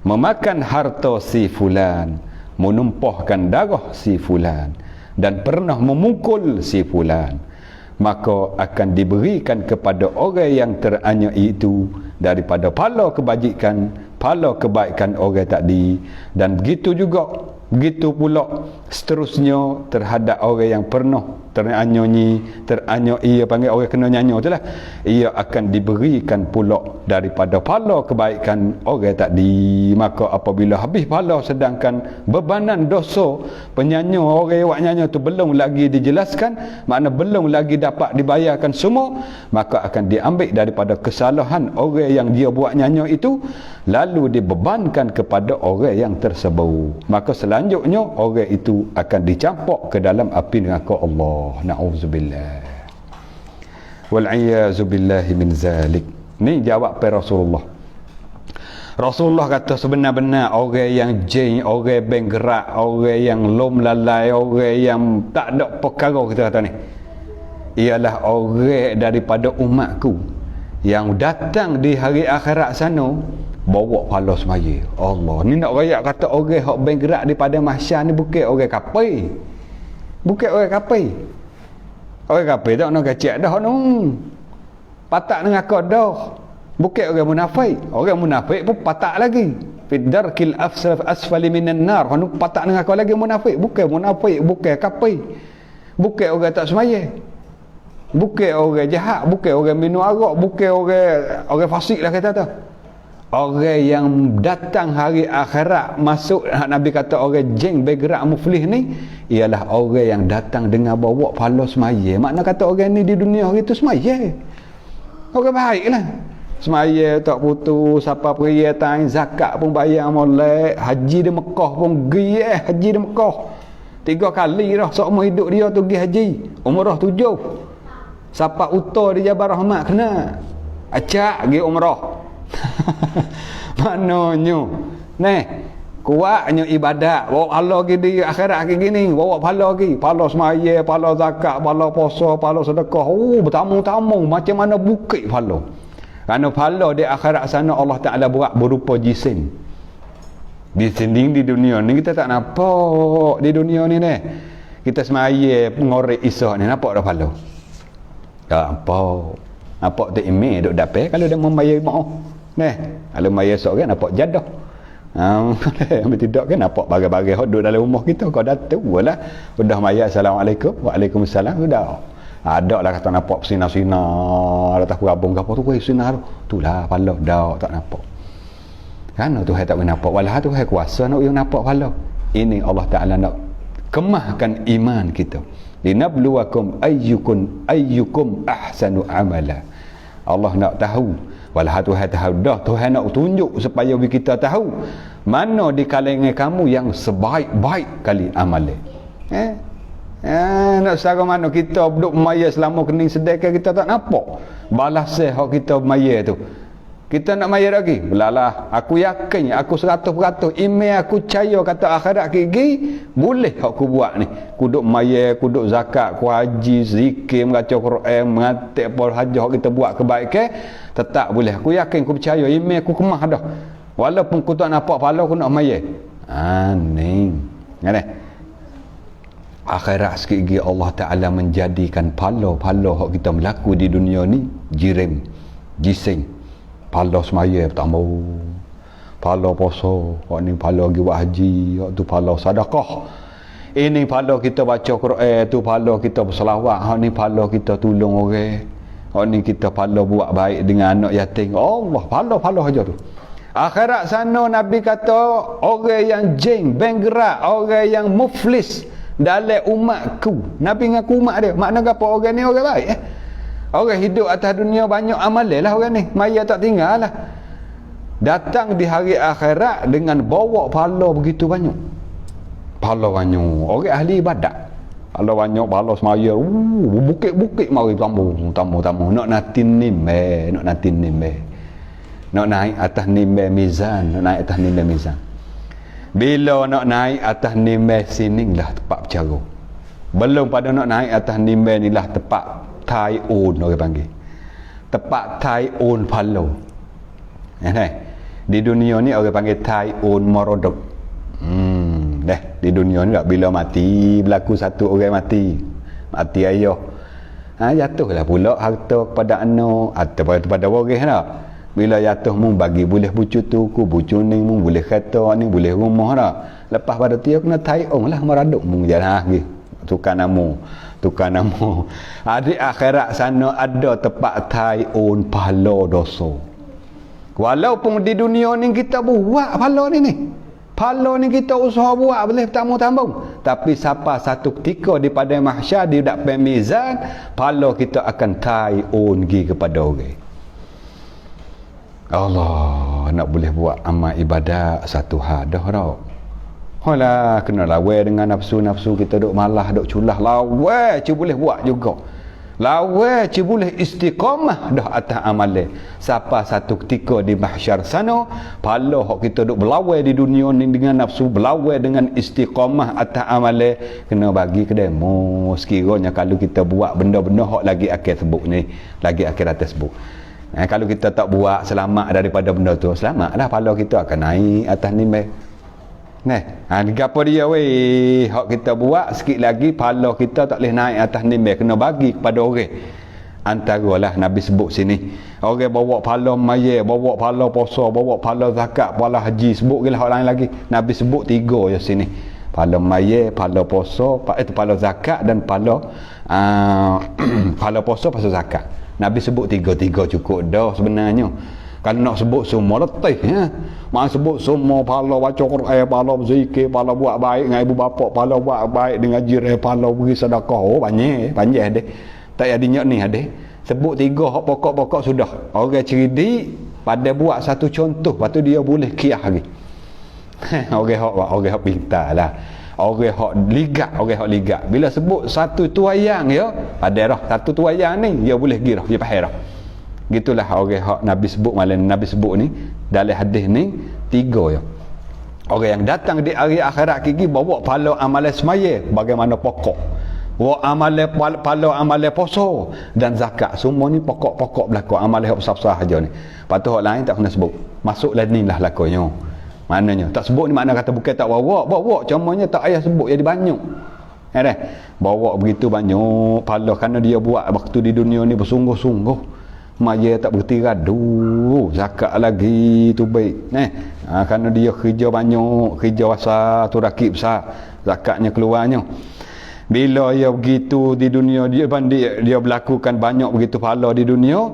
Speaker 1: memakan harta si fulan, menumpahkan darah si fulan, dan pernah memukul si fulan. Maka akan diberikan kepada orang yang teranyai itu daripada pahala kebaikan orang tadi. Dan begitu pula seterusnya terhadap orang yang pernah teranyai, panggil orang kena nyanyi itulah, ia akan diberikan pula daripada pahala kebaikan orang tadi. Maka apabila habis pahala sedangkan bebanan dosa penyanyi orang yang nyanyi tu belum lagi dijelaskan, makna belum lagi dapat dibayarkan semua, maka akan diambil daripada kesalahan orang yang dia buat nyanyi itu lalu dibebankan kepada orang yang tersebut. Maka selanjutnya orang itu akan dicampak ke dalam api neraka Allah. Na'udzubillah wal'iyazu billahi min zalik. Ni jawab pada Rasulullah. Rasulullah kata sebenar-benar orang yang jeng, orang bangkrut, orang yang lom lalai, orang yang tak ada perkara, kita kata ni, ialah orang daripada umatku yang datang di hari akhirat sana bawa pahala semaya. Allah ni nak rakyat kata orang hak bangkrut daripada mahsyar ni bukan orang kafir. Bukan orang kafir. Orang kafir tak nak kacak dah nu. Patak dengan kau dah. Bukan orang munafik. Orang munafik pun patak lagi. fi darkil asfali minan nar. Hanu patak dengan kau lagi munafik, bukan kafir, bukan orang tak semaya, bukan orang jahat, bukan orang minum arak, bukan orang fasik lah kata tu. Orang yang datang hari akhirat masuk, Nabi kata orang jeng bergerak muflih ni ialah orang yang datang dengan bawa pahala semaya. Makna kata orang ni di dunia hari tu semaya, orang baik lah. Semaya tak putus, siapa periyatan, zakat pun bayar molek, haji di Mekah pun pergi haji di Mekah 3 kali dah seumur hidup dia tu pergi haji. Umrah 7. Siapa utar di Jabal Rahmat kena acak pergi umrah. Maknanya kuatnya ibadat, bawa pahala lagi di akhirat lagi gini, bawa pahala lagi, pahala semaya, pahala zakat, pahala puasa, pahala sedekah, bertamu-tamu macam mana bukit pahala. Kerana pahala di akhirat sana Allah Ta'ala buat berupa jisim. Di dunia ni kita tak nampak. Di dunia ni kita semaya ngorek isyak ni, nampak dah pahala? Tak nampak. Nampak tu email duk dapat kalau dia membayar maaf. Kalau bayar esok kan nampak jadah. Ambil tidak kan nampak bagai-bagai hot duduk dalam rumah kita. Kau dah tahu lah. Udah bayar Assalamualaikum, Waalaikumsalam, sudah. Ada lah kata nampak sinar-sinar atas perabung ke apa tu, sinar tu lah pahala. Dah tak nampak. Kan Tuhan tak boleh nampak. Walau Tuhan kuasa nak nampak pahala. Ini Allah Ta'ala nak kemahkan iman kita. Linabluwakum ayyukum ahsanu amala. Allah nak tahu. Walau Tuhan tahu dah, Tuhan nak tunjuk supaya kita tahu mana di kalangan kamu yang sebaik-baik kali amalan. Nak secara mana kita duduk maya selama kening sedekah kita tak nampak balas hak kita maya tu. Kita nak maya lagi. Belalah, aku yakin, aku 100% email aku percaya kata akhirat gigi boleh hak aku buat ni. Aku duk maya, aku duk zakat, aku haji, zikir, membaca Quran, mengatik apa haji hak kita buat kebaikan, tetap boleh. Aku yakin, aku percaya email aku kemah dah. Walaupun aku tak nampak pahala aku nak maya. Ni. Akhirat sikit lagi Allah Ta'ala menjadikan pahala-pahala hak kita berlaku di dunia ni jising. Pahala semaya bertambah, pahala puasa, hak ni pahala pergi buat haji, hak tu pahala sedekah, ini pahala kita baca Quran, tu pahala kita berselawat, hak ni pahala kita tolong orang, hak ni kita pahala buat baik dengan anak yatim. Allah pahala saja tu. Akhirat sana Nabi kata orang yang jeng bergerak, orang yang muflis dalam umatku. Nabi ngaku umat dia. Makna apa orang ni orang baik Orang hidup atas dunia banyak amalan lah orang ni. Maya tak tinggal lah. Datang di hari akhirat dengan bawa pahala begitu banyak. Pahala banyak. Orang ahli ibadat. Pahala banyak, pahala semaya. Bukit-bukit mari tamu. Nak natin nimbe. Nak naik atas nimbe mizan. Bila nak naik atas nimbe sini lah tempat bercara. Belum pada nak naik atas nimbe ni lah tempat Tai'un orang panggil. Tempat Tai'un pahala. Di dunia ni orang panggil Tai'un Morodok. Di dunia ni tak, bila mati, berlaku satu orang mati ayah, jatuhlah pula harta kepada anak atau kepada waris dah. Bila jatuh mu bagi boleh bucu tuku, bucu ni mu boleh kata ni, boleh rumah dah. Lepas pada tu kena Tai'un lah Morodok mu jalan lagi. Tukar nama. Di akhirat sana ada tempat Tai'un pahala dosa. Walaupun di dunia ni kita buat pahala ni. Pahala ni kita usaha buat boleh tambah. Tapi siapa satu ketika di pada mahsyar di dapat mizan, pahala kita akan Tai'un pergi kepada orang. Allah nak boleh buat amal ibadat satu hadah dah. Alah, kena lawa dengan nafsu-nafsu kita duk malah, duk culah. Lawa, boleh buat juga. Lawa, boleh istiqamah dah atas amalan. Siapa satu ketika di mahsyar sana, pahala hak kita duk berlawa di dunia ni dengan nafsu, berlawa dengan istiqamah atas amalan, kena bagi ke demo. Sekiranya kalau kita buat benda-benda hak lagi akhir sebut ni, lagi akhir atas sebut. Kalau kita tak buat selamat daripada benda tu, selamatlah pahala kita akan naik atas ni. Apa dia hak kita buat sikit lagi pahala kita tak boleh naik atas nimbe, kena bagi kepada orang. Antaralah Nabi sebut sini. Orang bawa pahala mayat, bawa pahala puasa, bawa pahala zakat, pahala haji, sebut gila hak lain lagi. Nabi sebut 3 je sini. Pahala mayat, pahala puasa, pahala zakat dan pahala pahala puasa, pahala zakat. Nabi sebut 3 cukup dah sebenarnya. Kalau nak sebut semua letih ya. Mak sebut semua pahala baca Quran, pahala berzikir, pahala buat baik dengan ibu bapa, pahala buat baik dengan jiran, pahala beri sedekah. Oh banyak ada. Tak ada nyok ni ada. Sebut 3 hak pokok-pokok sudah. Orang cerdik pada buat satu contoh, lepas tu dia boleh kiah lagi. orang hak pintar lah. Orang hak ligat. Bila sebut satu tuayang ya, pada dah satu tuayang ni dia boleh girah, dia faham dah. Gitulah orang hak Nabi sebut malam Nabi sebut ni dalam hadis ni 3 ya. Orang yang datang di hari akhirat gigi bawa pahala amalan semaya bagaimana pokok. Bawa amalan pahala amalan puasa dan zakat. Semua ni pokok-pokok berlaku amalan hak besar-besar saja ni. Lepas tu hak lain tak kena sebut. Masuklah ni lah lakonnya. Maknanya tak sebut ni makna kata bukan tak bawa. Cumanya tak payah sebut jadi banyak. Ya dah. Bawa begitu banyak pahala kerana dia buat waktu di dunia ni bersungguh-sungguh. Maya tak berhenti gaduh, zakat lagi tu baik. Kerana dia kerja banyak, kerja besar, tu rakib besar, zakatnya keluarnya. Bila dia begitu di dunia dia berlakukan banyak begitu pahala di dunia,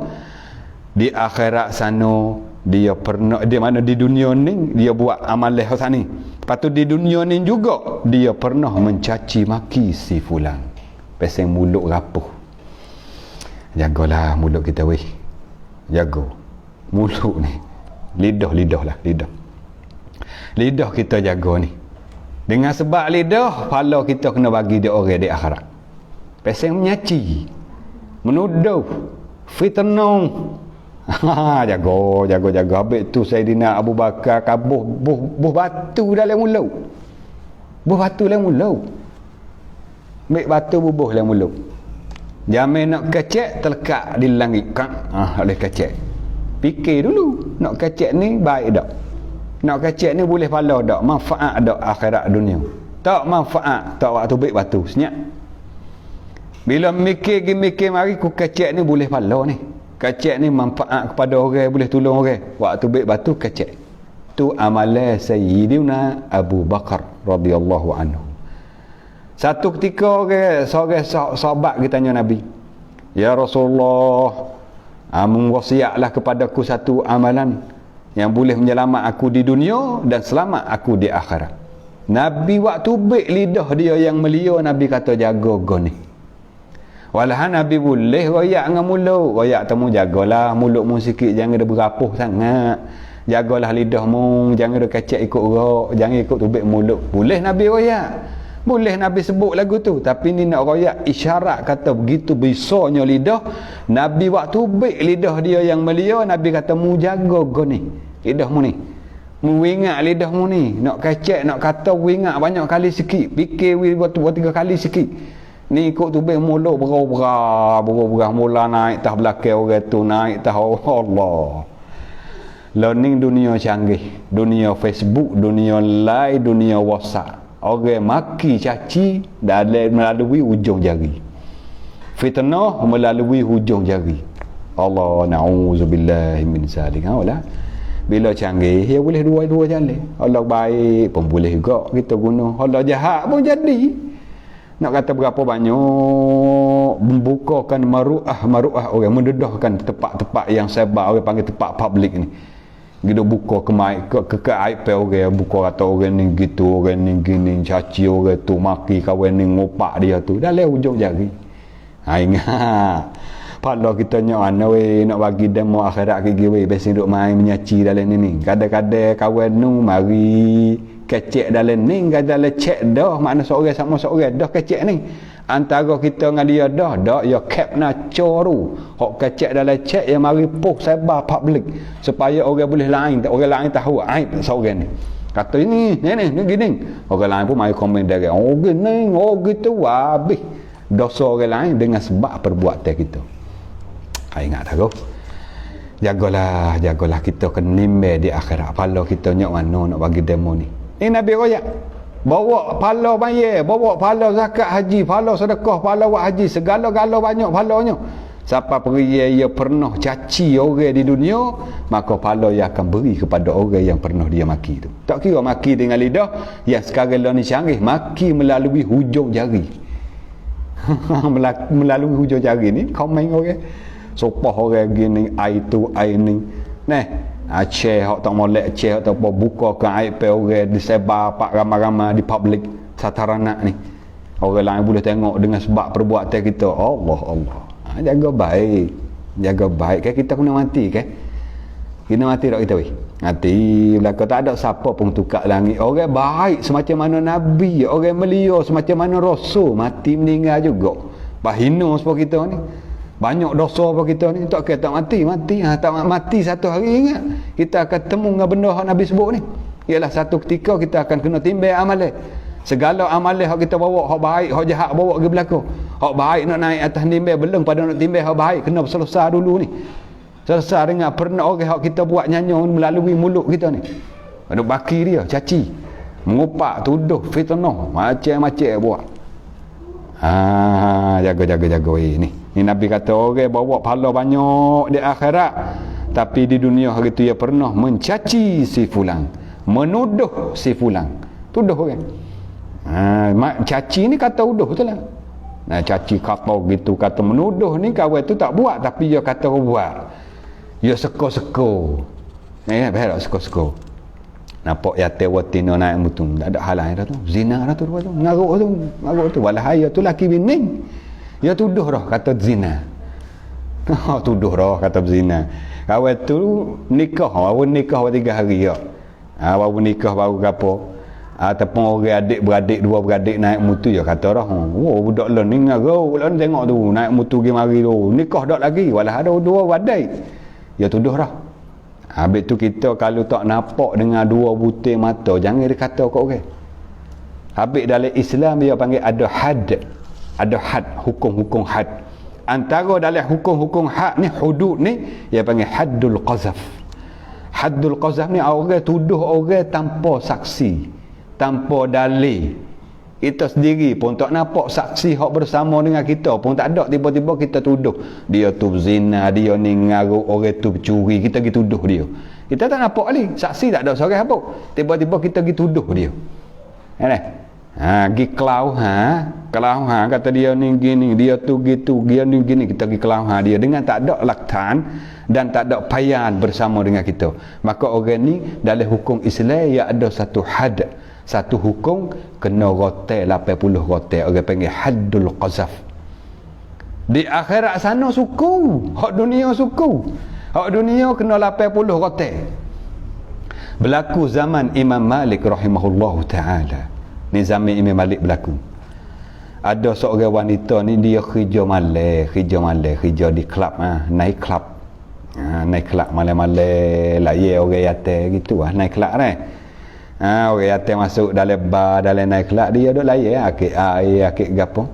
Speaker 1: di akhirat sana dia pernah di mana di dunia ni dia buat amalan hasan ni. Lepas tu di dunia ni juga dia pernah mencaci maki si fulan. Pasal mulut rapuh. Jagalah mulut kita weh. Jaga mulut ni. Lidah lah. Lidah kita jaga ni. Dengan sebab lidah, pahala kita kena bagi dia orang di akhirat. Pasal menyaci, menuduh, fitnah. Jaga. Habis tu Saidina Abu Bakar kabuh buh batu dalam mulut. Buh batu dalam mulut. Ambil batu bubuh dalam mulut. Jamin nak kecek terlekat di langit kan. Boleh kecek. Fikir dulu, nak kecek ni baik tak? Nak kecek ni boleh pahala tak? Manfaat tak akhirat dunia? Tak manfaat, tak waktu baik batu senyap. Bila mikir mari ku kecek ni boleh pahala ni. Kecek ni manfaat kepada orang, boleh tolong orang. Waktu baik batu kecek. Tu amalan Sayyidina Abu Bakar radhiyallahu anhu. Satu ketika seorang sahabat kita tanya Nabi, ya Rasulullah, mewasiatlah kepadaku satu amalan yang boleh menyelamat aku di dunia dan selamat aku di akhirat. Nabi waktu baik lidah dia yang melia, Nabi kata jaga go ni. Walahan Nabi boleh royak dengan mulut, royak temu jagalah mulutmu sikit, jangan dia berapuh sangat. Jagalah lidahmu, jangan dia kecek ikut royak, jangan ikut tubik mulut. Boleh Nabi royak. Boleh Nabi sebut lagu tu, tapi ni nak royak isyarat kata begitu besarnya lidah. Nabi waktu baik lidah dia yang melia, Nabi kata mu jaga go ni lidahmu ni, mu ingat lidahmu ni, nak kecek nak kata ingat banyak kali sikit, fikir buat 3 kali sikit. Ni ikut tubik mulut berah mula naik tah belakang orang tu, naik tah Allah. Learning dunia canggih, dunia Facebook, dunia live, dunia WhatsApp. Orang maki caci melalui hujung jari. Fitnah melalui hujung jari. Allah na'udzubillahi min zalik. Bila canggih, ya boleh dua jalan. Allah baik pun boleh juga kita guna. Allah jahat pun jadi. Nak kata berapa banyak membukakan maruah orang, mendedahkan tempat-tempat yang sebar, orang panggil tempat publik ni. Kita buka ke aib orang, buka kata orang ni gitu, orang ni gini, caci orang tu, maki kawan ni, ngopak dia tu, dah lewat hujung jari. Ingat kalau kita nak bagi demo akhirat gigi we, biasa duk main menyaci dalam ni. Kadang-kadang kawan nu mari kecek dalam ni, kadang cek dah, makna seorang sama seorang dah kecek ni. Antara kita dengan dia dah ya cap naco tu. Hok kecek dalam cek yang mari post sebar public supaya orang boleh orang lain tahu aib seorang ni. Kata ini gini. Orang lain pun mari komen dari gini, gitu habis. Dosa orang lain dengan sebab perbuatan kita. Ingat tak kau? Jagalah kita kena nimbe di akhirat. Pahala kita nyok mana nak bagi demo ni. Ini Nabi royak. Bawa pahala bayar, bawa pahala zakat haji, pahala sedekah, pahala buat haji, segala-gala banyak pahalanya. Siapa pergi ia pernah caci orang di dunia, maka pahala ia akan beri kepada orang yang pernah dia maki tu. Tak kira maki dengan lidah, yang sekarang ni canggih, maki melalui hujung jari. Melalui hujung jari ni komen orang. Sopah orang gini, ai tu ai ni. Nah, Aceh hok tak molek, Aceh hok tak buka ke aib orang disebar pak ramai-ramai di public satarana ni. Orang lain boleh tengok dengan sebab perbuatan kita. Allah. Jaga baik kan kita kena mati kan. Kena mati tak kita weh? Mati belaka tak ada siapa pun tukar langit. Orang baik semacam mana nabi, orang melia semacam mana rasul, mati meninggal juga. Bahina sebab kita ni. Banyak dosa apa kita ni, tak kira tak mati. Tak mati satu hari ingat. Kita akan temu dengan benda yang Nabi sebut ni. Ialah satu ketika kita akan kena timbang amalan. Segala amalan yang kita bawa, hak baik, hak jahat bawa ke belakang. Hak baik nak naik atas timbang, belum pada nak timbang hak baik, kena selesai dulu ni. Selesai dengan pernah orang hak kita buat nyanyi melalui mulut kita ni. Ada baki dia, caci, mengupak, tuduh, fitnah, macam-macam buat. Jaga ni. Ni Nabi kata orang bawa pahala banyak di akhirat, tapi di dunia hari tu ia pernah mencaci si fulan, menuduh si fulan. Tuduh orang. Caci ni kata uduh betul lah. Nah, caci kata gitu, kata menuduh ni kawan tu tak buat tapi dia kata buat. Dia seko-seko. Berak seko-seko. Nampak ya tewatina naik mutung, tak ada halang dah tu. Zina dah tu, ngaruk tu. Walahaya tu laki bini. Dia tuduh dah kata zina. Tuduh dah kata zina. Kawan tu nikah, baru nikah 3 hari ya. Baru nikah baru gapo. Ataupun orang adik-beradik, 2 beradik naik mutu ya kata dah. Budak lah ni ngaruk, lah tengok tu naik mutu pergi mari tu. Nikah dak lagi, walah ada 2 beradik. Dia tuduh dah. Habis tu kita kalau tak nampak dengan 2 butir mata, jangan dia kata kat orang. Habis dalam Islam dia panggil ada had. Ada had, hukum-hukum had. Antara dalam hukum-hukum had ni, hudud ni, dia panggil haddul qazaf. Haddul qazaf ni orang tuduh orang tanpa saksi, tanpa dalil. Kita sendiri pun tak nampak saksi hak bersama dengan kita pun tak ada, tiba-tiba kita tuduh dia tu zina, dia ni ngaruk, orang tu pencuri, kita pergi tuduh dia. Kita tak nampak ni, saksi tak ada seorang apa, tiba-tiba kita pergi tuduh dia. Pergi kelau kata dia ni gini, dia tu gitu, dia ni gini, kita pergi kelau dia dengan tak ada laktan dan tak ada payan bersama dengan kita. Maka orang ni dalam hukum Islam ia ada satu had, satu hukum kena rotai 80 rotai, orang panggil haddul qazaf. Di akhirat sana suku, hak dunia suku. Hak dunia kena 80 rotai. Berlaku zaman Imam Malik rahimahullahu taala. Ni zaman Imam Malik berlaku. Ada seorang wanita ni dia kerja di klub, naik klub. Naik kelak malam-malam layan orang yatim gitu naik kelak ni. Orang yatim masuk dalam bar, dalam naik kelak dia duk layan akik air, akik gapo.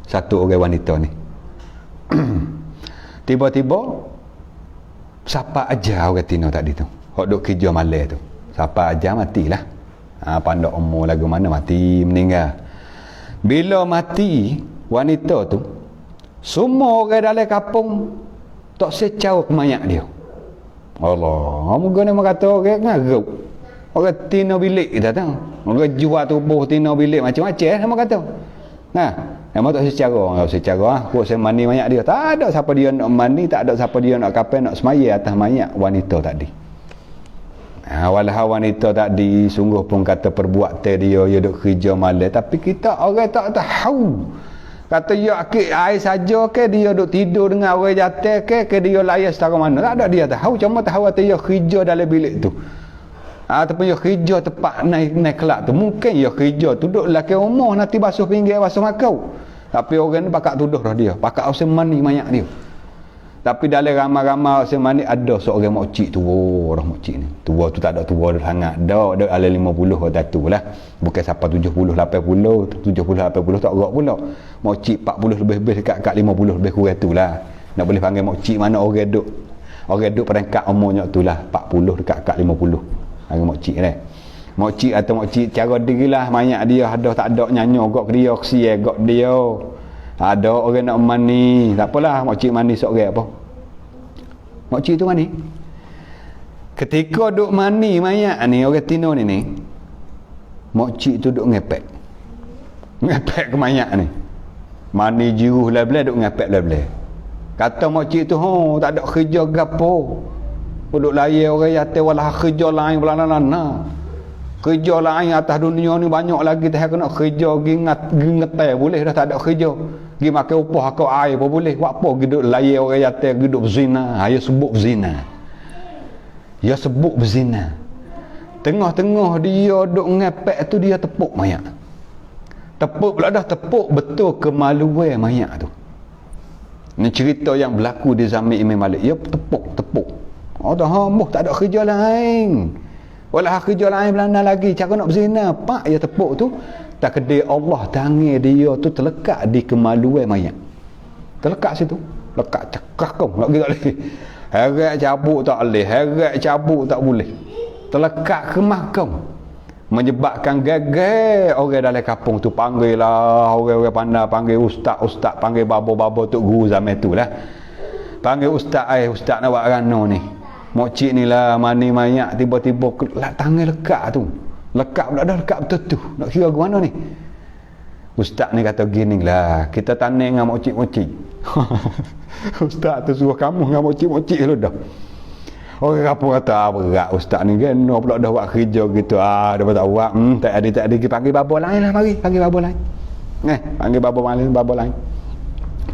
Speaker 1: Satu orang wanita ni. Tiba-tiba siapa aja orang tino tadi tu. Hok duk kerja malam tu. Siapa aja matilah. Pandak umur lagu mana mati, meninggal. Bila mati wanita tu, semua orang dalam kampung tak secau kemayat dia. Allah, moga ni kata orang ngaruk. Orang tino bilik kita tahu. Orang jual tubuh tino bilik macam-macam nama kata. Nama tak secara kok saya mani mayat dia. Tak ada siapa dia nak mani, tak ada siapa dia nak kapal, nak semaya atas mayat wanita tadi. Walau wanita tadi sungguh pun kata perbuatan dia duk kerja malam, tapi kita orang tak tahu. Kata ya akik air saja ke dia duk tidur dengan orang jatuh ke dia layan setara mana, tak ada dia tahu. Cuma tahu kata dia kerja dalam bilik tu, ataupun dia kerja tempat naik kelak tu. Mungkin dia kerja tu duduk lelaki rumah nanti basuh pinggir basuh makau, tapi orang ni pakak tuduh dah dia, pakak usah mani mayat dia. Tapi dalam ramai-ramai Osman ni ada seorang makcik tua, orang makcik ni. Tua tu tak ada tua dah sangat. Dah ala 50 kata tu lah. Bukan siapa 70, 80, 70, 80 tak gerak pula. Makcik 40 lebih dekat 50 lebih kurang tu lah. Nak boleh panggil makcik mana orang duk perangkat umurnya tu lah 40 dekat 50. Panggil makcik ni. Makcik atau makcik cara dirilah mayat dia ada tak ada nyanyi gok dia, kesian gok dia. Ada orang nak mani, tak apalah mak cik mani seorang apa. Mak cik tu mani. Ketika duk mani mayat ni orang Tino ni, mak cik tu duk ngepek. Ngepek ke mayat ni. Mani jiruh lah-belah duk ngepek lah-belah. Kata mak cik tu, tak ada kerja gapo. Duk layan orang yatim walah kerja lain belana-lana. Kerja lain atas dunia ni banyak lagi, tak kena kerja gingetai boleh dah, tak ada kerja. Gi makan upah kau air pun boleh. Buat apa gi duk layan orang yatim, gi duk berzina. Ya sebut berzina. Ya sebut berzina. Tengah-tengah dia duk ngepek tu dia tepuk mayat. Tepuk pula dah, tepuk betul kemaluan mayat tu. Ini cerita yang berlaku di zaman Imam Malik. Ya tepuk. Oh dah hambuh, tak ada kerja lain. Walah kerja lain belana lagi, cara nak berzina. Pak ya tepuk tu, tak kedai Allah tangan dia tu terlekat di kemaluan mayat. Terlekat situ. Lekat cekah kau, nak pergi tak boleh. Heret cabut tak boleh, heret cabut tak boleh. Terlekat kemah kau. Menyebabkan gagal orang dalam kampung tu panggil lah orang-orang pandai, panggil ustaz, panggil babo-babo tok guru zaman tu lah. Panggil ustaz nak buat rano ni. Mak cik ni lah mani mayat tiba-tiba tangan lekat tu. Lekat pula dah, lekat betul tu. Nak kira ke mana ni? Ustaz ni kata gini lah, kita tanya dengan mak cik. Ustaz tu suruh kamu dengan mak cik lu dah. Orang apa kata berat ustaz ni kan, pula dah buat kerja gitu. Dah tak buat. Tak ada panggil babo lain lah, mari panggil babo lain. Panggil babo lain.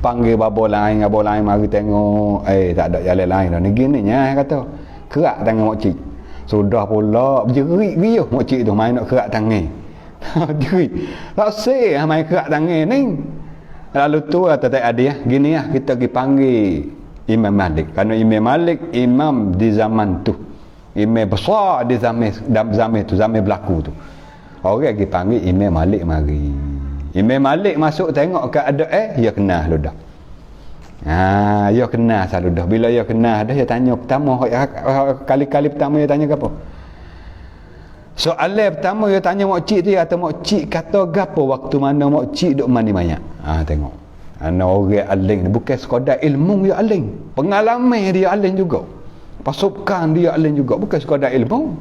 Speaker 1: Panggil babo lain mari tengok. Tak ada jalan lain dah. Ni gini nya kata. Kerak tangan mak cik. Sudah pula berjerit dia mak cik tu main nak kerak tangan. Jerit. Tak seh main kerak tangan ni. Lalu tu kata tak ada gini kita pergi panggil Imam Malik. Kerana Imam Malik imam di zaman tu. Imam besar di zaman tu, zaman berlaku tu. Orang pergi panggil Imam Malik mari. Imam Malik masuk tengok keadaan, dia kenal lu dah. Dia kenal selalu dah. Bila dia kenal dah, dia tanya pertama, kali-kali pertama dia tanya apa? Soalan pertama dia tanya mak cik tu, dia kata mak cik kata gapo waktu mana mak cik duk mandi mayat. Tengok. Ana orang alim ni bukan sekadar ilmu dia alim. Pengalaman dia alim juga. Pasukan dia alim juga, bukan sekadar ilmu.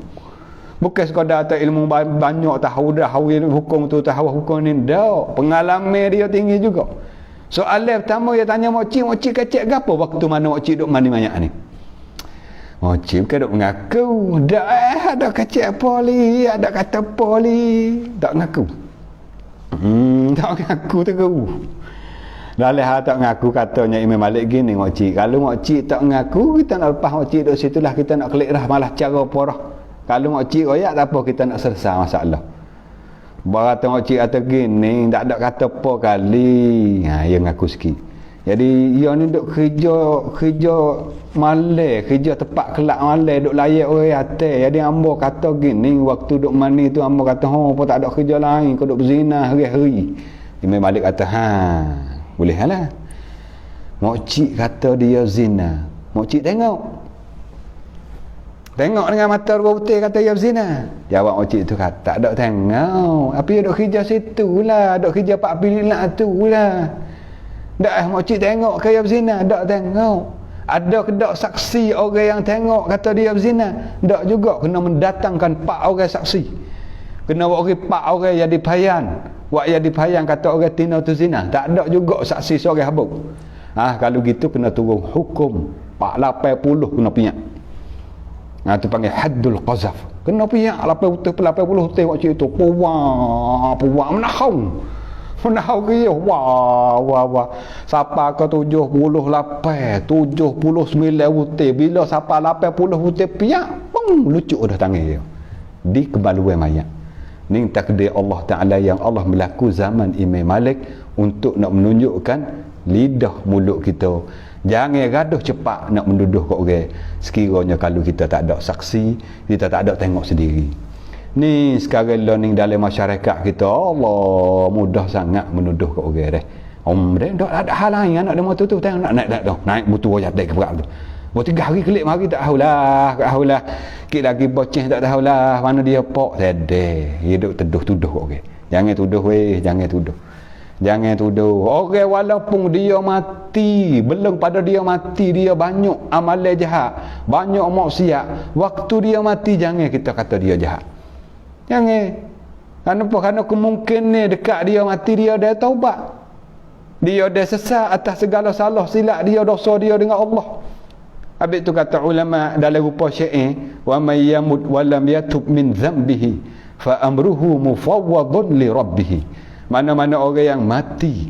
Speaker 1: Bukan sekadar atas ilmu banyak tahu dah hukum tu, tahu hukum ni dah. Pengalaman dia tinggi juga. Soalan pertama dia tanya mak cik kecek gapo waktu mana mak cik duk mandi mayat ni? Mak cik bukan duk mengaku. Dah ada kecek apa li, ada kata apa li. Tak mengaku. Tak mengaku terus. Dalam hal tak mengaku katanya Imam Malik gini mak cik. Kalau mak cik tak mengaku, kita nak lepas mak cik duduk situlah, kita nak kelik dah malah cara porah. Kalau mak cik royak tak apa, kita nak selesai masalah. Berkata mak cik kata gini, tak ada kata apa kali. Dia mengaku sikit. Jadi dia ni duk kerja malam, kerja tepat kelak malam, duk layak orang yatim. Jadi hamba kata gini, waktu duk mani tu hamba kata, apa tak ada kerja lain, kau duk berzina hari-hari. Imam Malik kata, boleh lah. Mak cik kata dia zina. Mak cik tengok dengan mata dua putih kata dia zina. Jawab mak cik tu kata, tak ada tengok. Apa dia duk kerja situ lah, duk kerja pak pilihan tu lah. Tak mak cik tengok ke dia zina, tak tengok. Ada kedak saksi orang yang tengok kata dia zina? Tak juga, kena mendatangkan 4 orang saksi. Kena buat pak orang jadi payan. Buat jadi payan kata orang tina tu zina. Tak ada juga saksi seorang habuk. Kalau gitu kena turun hukum 80 kena piak. Tu panggil haddul qazaf. Kena piak 80 hutih waktu itu. Puak menahau dia. Wah. Siapa ke 78, 79 hutih. Bila siapa 80 hutih piak, lucu dah tangan dia. Di kebaluan mayat. Ini takdir Allah Ta'ala yang Allah berlaku zaman Imam Malik untuk nak menunjukkan lidah mulut kita. Jangan gaduh cepat nak menduduh ke orang. Sekiranya kalau kita tak ada saksi, kita tak ada tengok sendiri. Ni sekarang learning dalam masyarakat kita, Allah mudah sangat menuduh ke orang dah. Dia tak ada hal lain anak dia motor tu tengok nak naik butuh ayat dek berat tu. 3 hari kelip mari tak tahulah. Sikit lagi boceh tak tahulah mana dia pok sedeh. Hidup tuduh kat orang. Jangan tuduh jangan tuduh. Jangan tuduh orang walaupun dia mati, belum pada dia mati, dia banyak amalan jahat, banyak maksiat, waktu dia mati jangan kita kata dia jahat. Jangan. Kenapa? Kerana kemungkinan dekat dia mati dia dah taubat. Dia dah sesat atas segala salah silap dia, dosa dia dengan Allah. Habis tu kata ulama dalam rupa syair, wa may yamut wa lam yatub min dhanbihi fa amruhu mufawwadun li rabbih. Mana-mana orang yang mati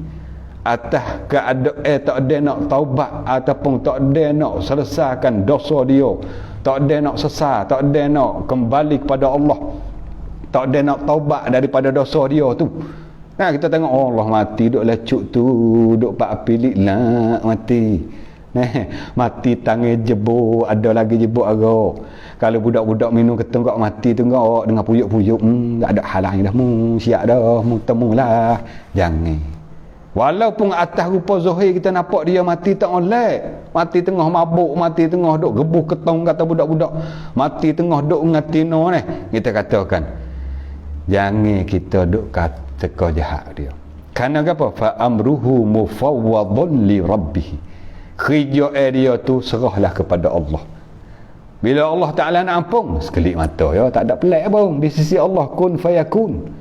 Speaker 1: atas keadaan tak ada nak taubat ataupun tak ada nak selesaikan dosa dia, tak ada nak sesat, tak ada nak kembali kepada Allah, tak ada nak taubat daripada dosa dia tu. Nah, kita tengok Allah mati duk lecuk tu, duk pak pilik lah mati. Mati tangan jebuk, ada lagi jebuk arah. Kalau budak-budak minum ketenggak mati tenggak dengan puyuk-puyuk, tak ada halang dah mu, siap dah mu temulah. Jangan. Walaupun atas rupa zahir kita nampak dia mati tak oleh, mati tengah mabuk, mati tengah duk gebuh ketong kata budak-budak, mati tengah duk ngatino ni, kita katakan jangan kita duk kata kau jahat dia. Kerana apa? Fa amruhu mufawwadun li rabbih. Kerja dia tu serahlah kepada Allah. Bila Allah Ta'ala nak ampun, sekelip mata ya, tak ada pelik pun. Di sisi Allah kun fayakun.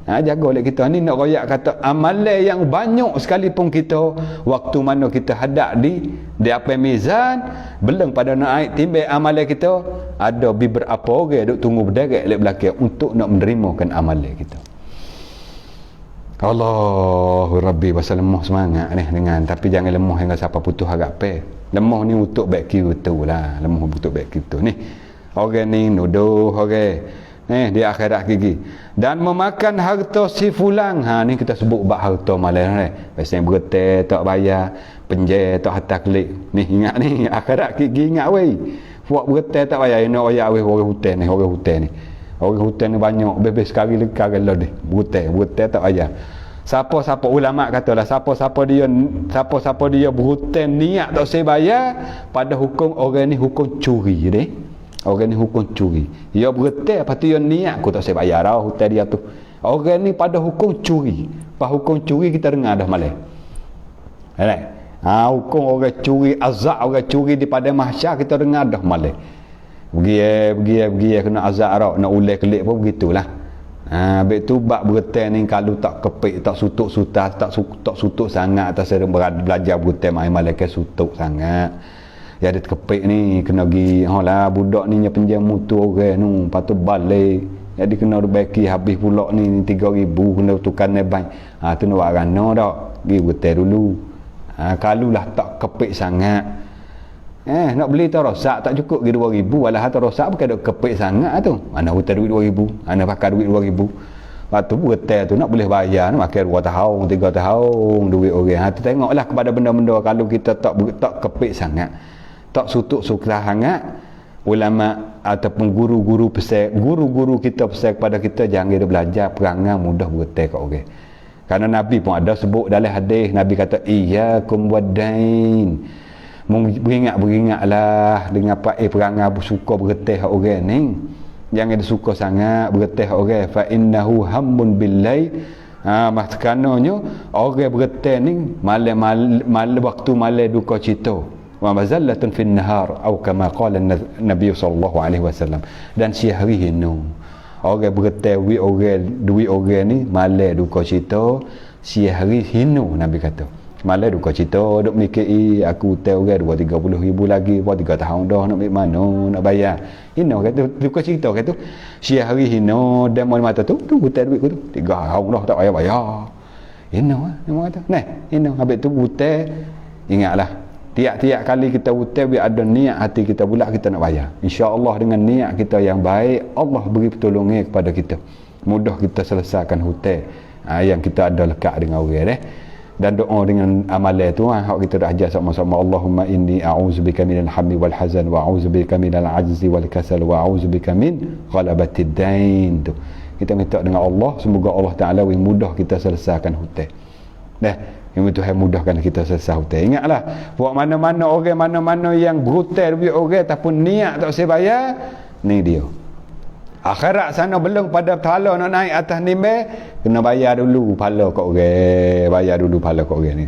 Speaker 1: Jaga oleh kita ni nak royak kata amalan yang banyak sekalipun kita waktu mana kita hadap di apa mizan, belum pada naik timbang amalan kita, ada beberapa orang duk tunggu berderek lek belakang untuk nak menerimakan amalan kita. Allahu Rabbi, pasal lemah semangat ni dengan, tapi jangan lemah hingga siapa putus harap pe. Lemah ni untuk baik kira tu lah, lemah untuk baik kira tu ni. Orang ni nuduh orang di akhirat gigi dan memakan harta si fulang. Ni kita sebut bab harta malam ni. Pasal bergetar tak bayar, penjara tak hantar klik. Ni ingat ni akhirat gigi, ingat weh. Buat bergetar tak bayar, nak ayat weh orang hutan ni, orang hutan ni. Orang hutan ni banyak, bebas sekali lekar lah dia. Bergetar tak bayar. Siapa-siapa ulama katalah, siapa-siapa dia berhutang niat tak saya bayar, pada hukum orang ni hukum curi deh. Orang ni hukum curi. Dia berhutang lepas tu dia niat aku tak saya bayar dah hutang dia tu. Orang ni pada hukum curi. Pada hukum curi kita dengar dah malam. Alright. Hukum orang curi, azab orang curi di pada mahsyar kita dengar dah malam. Pergi kena azab rak, nak ulai kelik pun begitulah. Habis tu bab berhutang ni kalau tak kepik, tak sutuk sutas, tak sutuk sangat atas belajar berhutang malam ke sutuk sangat. Ya dia kepik ni kena pergi lah budak ni nya pinjam mutu orang nu, lepas tu balik. Jadi kena perbaiki habis pula ni 3,000 kena tukar bank. Tu nak buat rana dak. Pergi berhutang dulu. Kalau lah tak kepik sangat, nak beli tu rosak tak cukup pergi 2,000, walah tu rosak bukan dok kepik sangat tu. Mana hutang duit 2,000, ana pakai duit 2,000. Waktu berhutang tu nak boleh bayar, nak makan 2 tahun, 3 tahun duit orang. Tu tengoklah kepada benda-benda kalau kita tak kepik sangat, tak sutuk-sutuk sangat. Ulama ataupun guru-guru kita pesan kepada kita jangan kita belajar perangai mudah berhutang kat orang. Karena Nabi pun ada sebut dalam hadis, Nabi kata iyyakum wad-dain. Beringatlah dengan perangai suka bergetih orang ni. Jangan disuka sangat bergetih orang. Fa innahu hammun billail. Maskananya orang bergetih ni malam waktu malam duka cita. Wa mazallatun fin nahar atau kama qala Nabi sallallahu alaihi wasallam. Dan siang hari hinu. Orang bergetih duit orang ni malam duka cita, siang hari hinu Nabi kata. Malah duka cita duk mikir aku hutang orang 2-30 ribu lagi buat 3 tahun dah nak ambil mana nak bayar. Hino kata duka cita kata siang hari hino dan mata tu hutang duit aku tu 3 tahun dah tak bayar. Hino memang kata. Nah, hino habis tu hutang, ingatlah tiap-tiap kali kita hutang biar ada niat hati kita pula kita nak bayar. Insya-Allah dengan niat kita yang baik Allah beri pertolongan kepada kita. Mudah kita selesaikan hutang yang kita ada lekat dengan orang dan doa dengan amalan tu hak kita dah ajar sama-sama. Allahumma inni a'udzubika minal hammi wal hazan wa a'udzubika minal ajzi wal kasal wa a'udzubika min ghalabatid dain. Tu kita minta dengan Allah semoga Allah Taala mudah kita selesaikan hutang. Yang Tuhan mudahkan kita selesai hutang. Ingatlah buat mana-mana orang mana-mana yang berhutang duit orang ataupun niat tak saya bayar, ni dia Akhirat sana belum pada pahala nak naik atas nimbe, kena bayar dulu pahala kat orang. Bayar dulu pahala kat orang ni.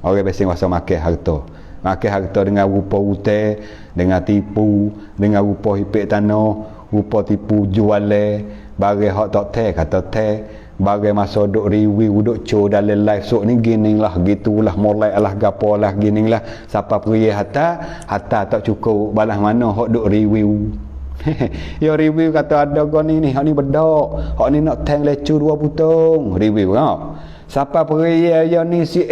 Speaker 1: Orang biasa masa makan harta. Makan harta dengan rupa hutang, dengan tipu, dengan rupa hipik tanah, rupa tipu jualan, barang hak tak teh kata teh, barang masa duk review, duk show dalam live sok ni gini lah, gitulah, mulai lah gapo lah gini lah. Siapa pergi hatta tak cukup balas mana hak duk review. Ya review kata ada kau ni hak ni bedak, hak ni nak tang lecur 2 putung review ha. Siapa pergi ya ni si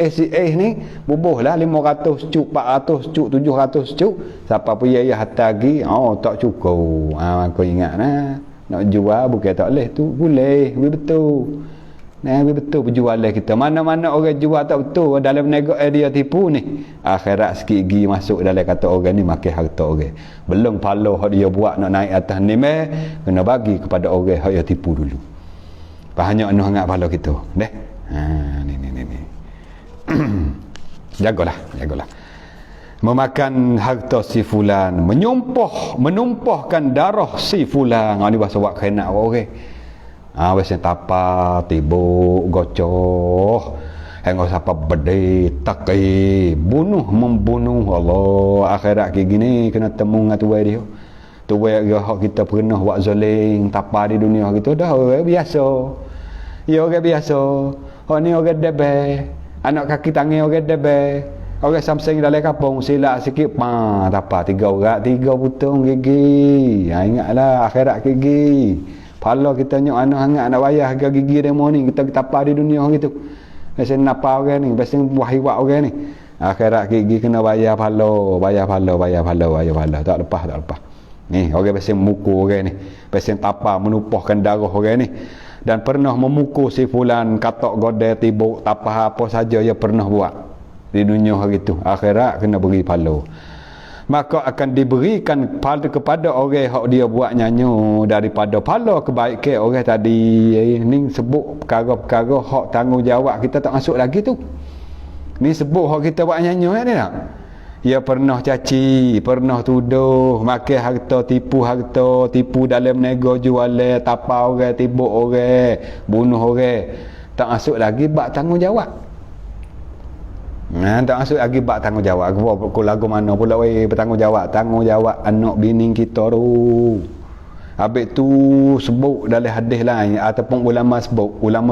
Speaker 1: ni bubuhlah 500 cuk, 400 cuk, 700 cuk. Siapa pergi ya hatta lagi tak cukup. Kau ingat nah, nak jual bukan tak boleh tu, boleh betul. Nah, betul penjualan kita. Mana-mana orang jual tak betul dalam nego dia tipu ni. Akhirat sikit gigi masuk dalam kata orang ni makan harta orang. Belum pahala hak dia buat nak naik atas ni kena bagi kepada orang hak dia tipu dulu. Banyak anu hangat pahala kita. Deh. Ni. Jagalah. Memakan harta si fulan, menumpahkan darah si fulan. Ni bahasa wak kena orang. Biasa tapa, tibuk, gocoh, hingga siapa bedai, takai, membunuh Allah. Akhirat kayak gini kena temu dengan tuai dia. Tuai dia hak kita pernah buat zalim, tapa di dunia gitu dah orang biasa. Ya orang biasa. Hak ni orang debe, anak kaki tangan orang debe. Orang samseng dalam kampung silap sikit tapa 3 orang, 3 putung gigi. Ingatlah akhirat kayak gini. Pahala kita nyok anak hangat nak bayar harga gigi demo ni kita tapa di dunia gitu. Biasa napa orang ni, biasa wahiwak orang ni. Akhirat gigi kena bayar pahala. Tak lepas. Ni orang biasa memukul orang ni. Biasa tapa menumpahkan darah orang ni. Dan pernah memukul si fulan, katok godel, tibuk, tapa apa saja dia pernah buat di dunia hari tu. Akhirat kena beri pahala. Maka akan diberikan pahala kepada orang hak dia buat nyanyi daripada pahala kebaikan orang tadi. Ni sebut perkara-perkara hak tanggungjawab kita tak masuk lagi tu. Ni sebut hak kita buat nyanyi ni tak? Ya pernah caci, pernah tuduh, makan harta, tipu dalam nego jualan, tapa orang, tibuk orang, bunuh orang. Tak masuk lagi bab tanggungjawab. Tak masuk lagi bab tanggungjawab. Aku lagu mana pula bertanggungjawab. Tanggungjawab anak bini kita tu. Habis tu sebut dalam hadis lain ataupun ulama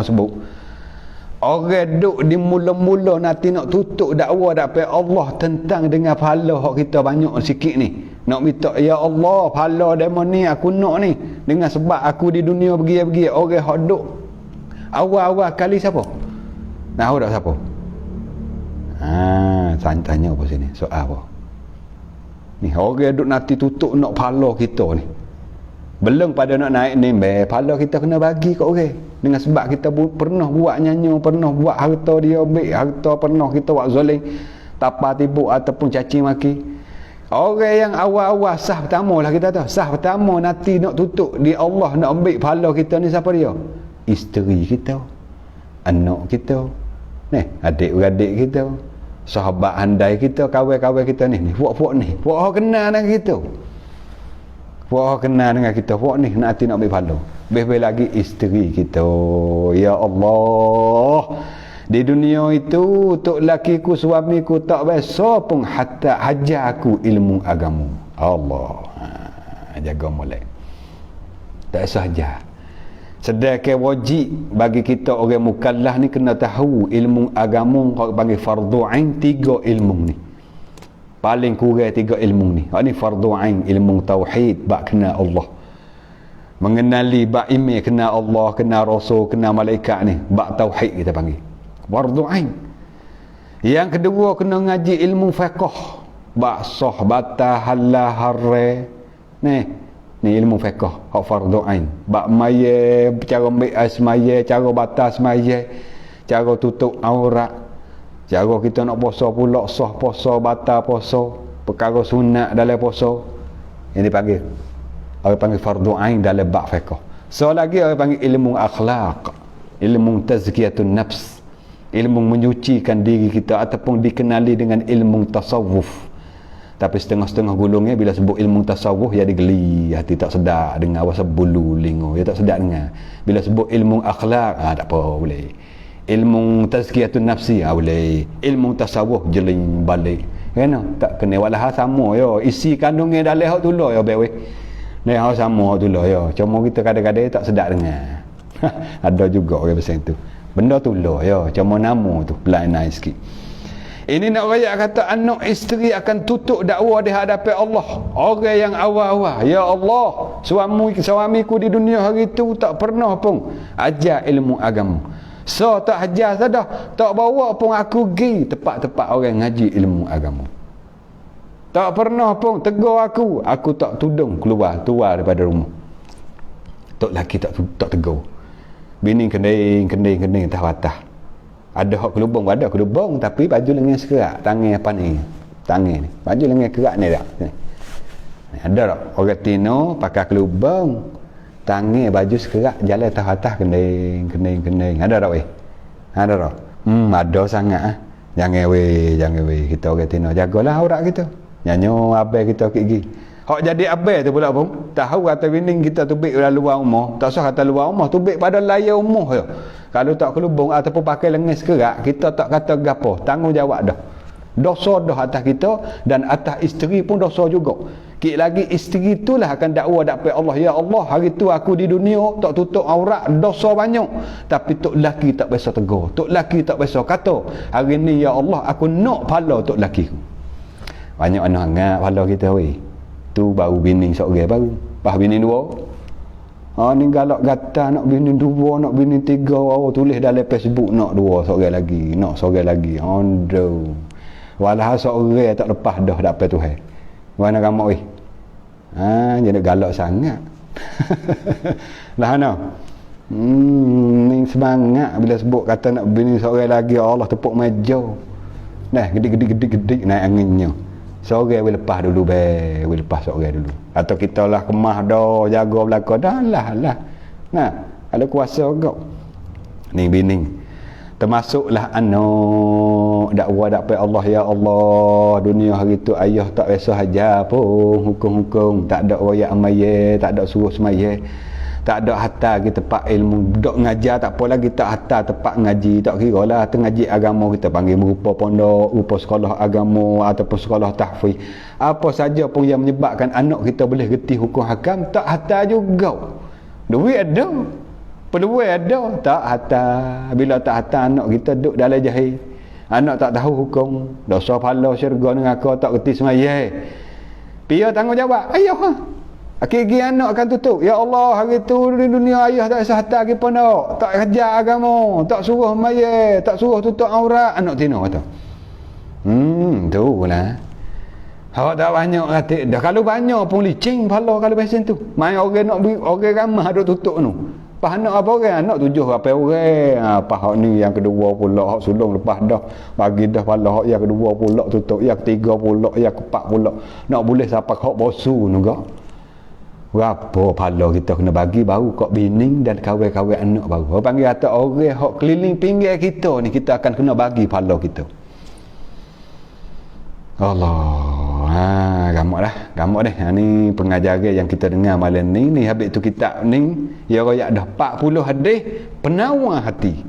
Speaker 1: sebut. Orang duk di mula-mula nanti nak tutup dakwah dapat Allah tentang dengan pahala hak kita banyak sikit ni. Nak minta ya Allah pahala demo ni aku nak ni dengan sebab aku di dunia pergi orang hak duk awal-awal kali siapa? Tahu tak siapa? Tanya apa sini? Soal apa? Ni orang duk nanti tutup nak pahala kita ni. Belum pada nak naik ni, pahala kita kena bagi kat orang. Dengan sebab kita pernah buat nyanyi, pernah buat harta dia ambil, harta pernah kita buat zalim, tapa tibuk ataupun caci maki. Orang yang awal-awal sah pertama lah kita tahu. Sah pertama nanti nak tutup di Allah nak ambil pahala kita ni siapa dia? Isteri kita, anak kita, adik-beradik kita, sahabat handai kita, kawan-kawan kita ni. Puak-puak ni, puak kenal dengan kita. Puak kenal dengan kita, puak ni nanti nak ambil pahala. Lebih lagi isteri kita. Ya Allah, di dunia itu untuk lakiku suamiku tak biasa pun hatta hajar aku ilmu agama. Allah jaga molek. Tak sahaja. Sedangkan wajib bagi kita orang mukallaf ni kena tahu ilmu agama, orang panggil fardu ain, 3 ilmu ni. Paling kurang 3 ilmu ni. Ini fardu ain, ilmu tauhid, bak kena Allah. Mengenali bak iman kena Allah, kena Rasul, kena malaikat ni. Bak tauhid kita panggil. Fardu ain. Yang kedua kena ngaji ilmu fiqh. Bak sah, batah, halal, haram. Ni ilmu fiqh, hak fardu ain. Bak maya, cara ambil semaya, cara batas semaya, cara tutup aurat, cara kita nak puasa pula, sah puasa, batal puasa, perkara sunat dalam puasa. Yang dipanggil orang panggil fardu ain dalam bab fiqh. So lagi orang panggil ilmu akhlak, ilmu tazkiyatun nafs, ilmu menyucikan diri kita ataupun dikenali dengan ilmu tasawuf. Tapi setengah-setengah gulungnya bila sebut ilmu tasawuf jadi geli, hati tak sedar dengar wasa bulu lingo, dia tak sedar dengar. Bila sebut ilmu akhlak, tak apa boleh. Ilmu tazkiyatun nafsi, boleh. Ilmu tasawuf jeling balik. Kena tak kena walah sama yo. Isi kandungnya dalam hak tulah yo bewe. Ni hak sama hak tulah yo. Cuma kita kadang-kadang tak sedar dengar. Ada juga orang macam tu. Benda tulah yo, cuma nama tu pelainan sikit. Ini nak rakyat kata anak isteri akan tutup dakwah di hadapan Allah. Orang yang awal-awal, ya Allah, suamiku di dunia hari itu tak pernah pun ajar ilmu agama. So tak ajar sadah, tak bawa pun aku pergi tempat-tempat orang ngaji ilmu agama. Tak pernah pun tegur aku tak tudung keluar daripada rumah. Tok laki tak tegur. Bini kening tahu atas. Ada hak kelubung, tapi baju lengan sekerak, tangan apa ni? Tangan ni. Baju lengan kerak ni tak? Ni. Ada tak? Orang Tino pakai kelubung, tangan baju sekerak, jalan tahu atas kening. Ada tak weh? Ada tak? Ada sangat ah. Jangan weh. Kita orang Tino jagalah aurat kita. Nyanyo abai kita gigi. Hak jadi abai tu pula pun tahu kata bini kita tubik dalam luar rumah, tak usah kata luar rumah, tubik pada layar rumah je. Kalau tak kelubung ataupun pakai lengan sekerak, kita tak kata gapo, tanggungjawab dah. Dosa dah atas kita dan atas isteri pun dosa juga. Kik lagi isteri itulah akan dakwa dapat Allah, ya Allah, hari tu aku di dunia tak tutup aurat, dosa banyak. Tapi tok laki tak biasa tegur, tok laki tak biasa kata, hari ni ya Allah aku nak pahala tok laki ku. Banyak anak angkat pahala kita weh. Tu baru bini seorang baru. Pas bini dua. Ni galak gata nak bini dua, nak bini tiga. Tulis dalam Facebook nak dua seorang lagi, nak seorang lagi. Aduh. Walau seorang tak lepas dah dapat Tuhan. Mana kamu weh? Jadi galak sangat. Lah ana. Ni semangat bila sebut kata nak bini seorang lagi, Allah tepuk meja. Nah, gede naik anginnya. Seorang boleh lepas dulu boleh lepas seorang dulu. Atau kita lah kemah dah, jaga belakang dah lah. Nah, kalau kuasa kau. Ni bini. Termasuklah anak dakwah dapat Allah, ya Allah, dunia hari tu ayah tak biasa hajar pun hukum-hukum, tak ada royak amaya, tak ada suruh semaya. Tak ada hatta kita tempat ilmu dok ngajar, tak apa lagi tak hatta tempat ngaji, tak kira lah ngaji agama kita panggil berupa pondok, rupa sekolah agama ataupun sekolah tahfiz. Apa saja pun yang menyebabkan anak kita boleh reti hukum hakam, tak hatta juga. Duit ada, peluang ada, tak hatta. Bila tak hatta anak kita duduk dalam jahil, anak tak tahu hukum, dosa pahala syurga dengan kau tak reti semaya. Pia tanggungjawab ayah ha. Akhir-akhir anak akan tutup. Ya Allah, hari tu di dunia ayah tak bisa hantar pergi pondok, tak kerja agama, tak suruh maya, tak suruh tutup aurat. Anak tino kata. Tu lah. Awak tak banyak kata. Dah kalau banyak pun licin pala kalau macam tu. Main orang nak beri, orang ramah ada tutup tu. Pas anak apa orang? Anak 7 apa orang? Pas hak ni yang kedua pula, hak sulung lepas dah. Bagi dah pala hak yang kedua pula tutup, yang ketiga pula, yang keempat pula. Nak boleh sampai hak bosu juga. Berapa pahala kita kena bagi baru kok bining dan kawan-kawan anak baru. Orang panggil kata orang hok keliling pinggir kita ni kita akan kena bagi pahala kita. Allah. Gamak dah. Ni pengajaran yang kita dengar malam ni habis tu kitab ni ya royak dah 40 hadis penawar hati.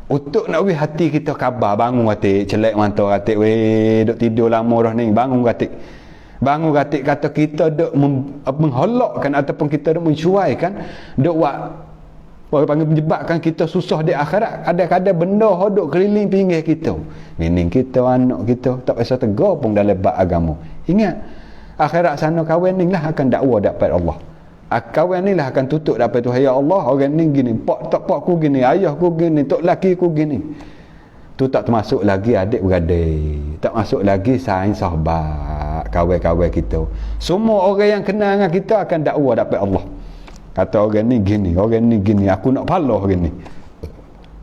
Speaker 1: Untuk nak bagi hati kita khabar, bangun hati, celak mantau hati weh, duk tidur lama dah ni, bangun hati. Bangun katik kata kita duk mengholakkan ataupun kita duk mencuaikan, duk orang panggil menyebabkan kita susah di akhirat. Ada benda duk keliling pinggir kita, bini kita, anak kita, tak bisa tegar pun dalam bab agama. Ingat akhirat sana kawan ni lah akan dakwah dapat Allah, kawan ni lah akan tutup dapat Tuhan. Ya Allah, orang ni gini, pak ku gini, ayahku gini, tok laki ku gini. Tu tak termasuk lagi adik-beradik, tak masuk lagi sains sahabat, kawan-kawan kita. Semua orang yang kenal dengan kita akan dakwah dapat Allah. Kata orang ni gini, aku nak pahala orang ni.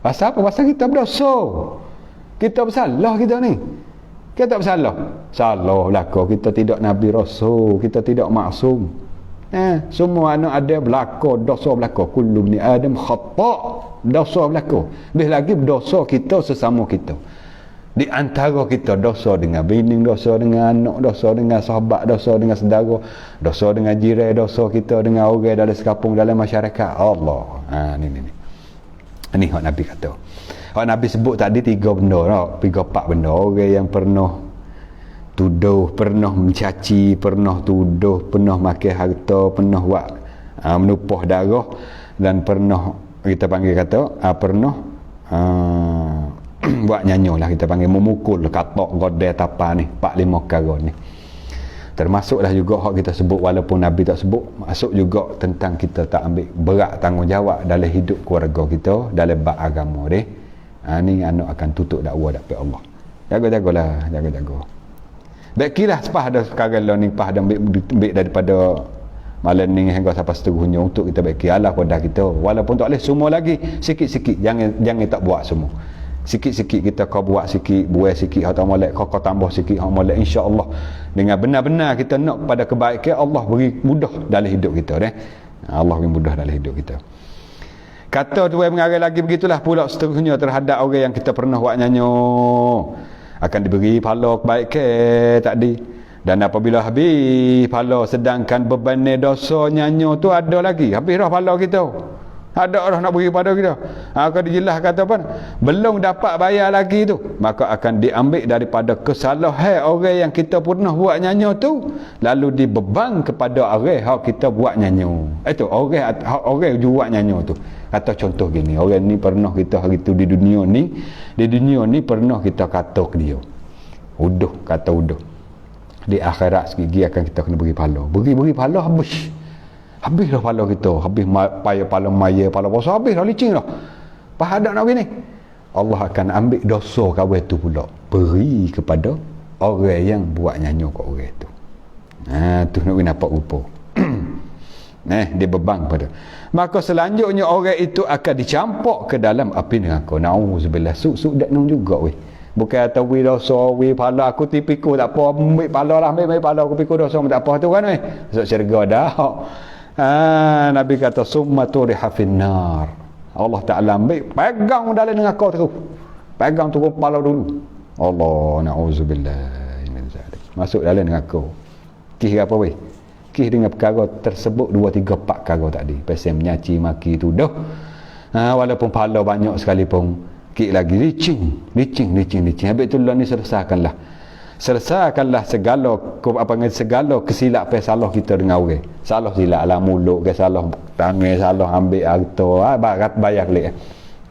Speaker 1: Pasal apa? Pasal kita berdosa. Kita bersalah kita ni. Kita tak bersalah. Salah belaka, kita tidak nabi rasul, kita tidak maksum. Semua anak ada belaka, dosa belaka. Kullu bni Adam khata', dosa belaka. Lebih lagi berdosa kita sesama kita. Di antara kita dosa dengan bini, dosa dengan anak, dosa dengan sahabat, dosa dengan saudara, dosa dengan jiran, dosa kita dengan orang dalam sekampung, dalam masyarakat. Allah. Ni. Ini hak Nabi kata. Hak Nabi sebut tadi 3 benda, 3-4 benda. Orang yang pernah tuduh, pernah mencaci, pernah tuduh, pernah makan harta, pernah buat menumpah darah, dan pernah kita panggil kata pernah buat nyanyo lah, kita panggil memukul, katok, godel, tapa ni, 4-5 perkara ni. Termasuklah juga hak kita sebut, walaupun Nabi tak sebut, masuk juga tentang kita tak ambil berat tanggungjawab dalam hidup keluarga kita, dalam bab agama dia. Ni anak akan tutup dakwah dapat Allah. Jaga-jagalah, jaga-jaga. Baiklah sepah ada sekarang lah ni, pah dah ambil daripada malam ni hingga sampai seterusnya untuk kita baiki Allah pada kita. Walaupun tak boleh semua lagi, sikit-sikit, jangan tak buat semua. Sikit-sikit kita kau buat sikit, buat sikit, kau molek, kau tambah sikit, kau molek, insya-Allah dengan benar-benar kita nak pada kebaikan, Allah beri mudah dalam hidup kita deh. Allah beri mudah dalam hidup kita. Kata tuan mengarang lagi begitulah pula seterusnya terhadap orang yang kita pernah buat nyanyo, akan diberi pahala kebaikan tadi. Dan apabila habis pahala, sedangkan beban dosa nyanyo tu ada lagi, habis dah pahala kita. Ada orang nak beri pada kita. Kalau dijelas kata apa? Belum dapat bayar lagi tu, maka akan diambil daripada kesalahan orang yang kita pernah buat nyanyo tu, lalu dibeban kepada orang yang kita buat nyanyo. Itu orang buat nyanyo tu. Kata contoh gini, orang ni pernah kita hari tu di dunia ni pernah kita kata ke dia. Kata uduh. Di akhirat segigi akan kita kena beri pahala. Beri pahala habis dah pahala kita, habis payah pahala maya, pahala puasa, habis dah licin dah. Pahadak nak begini, Allah akan ambil dosa kawan tu pula, beri kepada orang yang buat nyanyo kat orang tu. Tu nak nampak rupa. Dia beban pada. Maka selanjutnya orang itu akan dicampak ke dalam api neraka. Nauzubillah. Suk dak nang juga weh. Bukan atau wi dosa, wi pahala aku tipiku tak apa, ambil pahala lah, ambil pahala aku pikul dosa tak apa tu kan weh. Masuk syurga dah. Nabi kata summa turiha finnar. Allah Ta'ala ambil, pegang dalam neraka terus. Pegang tu kepala dulu. Allah, na'udzubillah min zalik. Masuk dalam neraka. Kih apa weh? Kih dengan perkara tersebut 2, 3, 4 perkara tadi. Pasal menyaci, maki, tuduh. Walaupun pahala banyak sekalipun, kih lagi licin. Habis tu lah ni selesaikanlah segala kesilapan salah kita dengan orang. Salah silap lah mulut ke, salah tangan, salah ambil harta, barat bayar balik.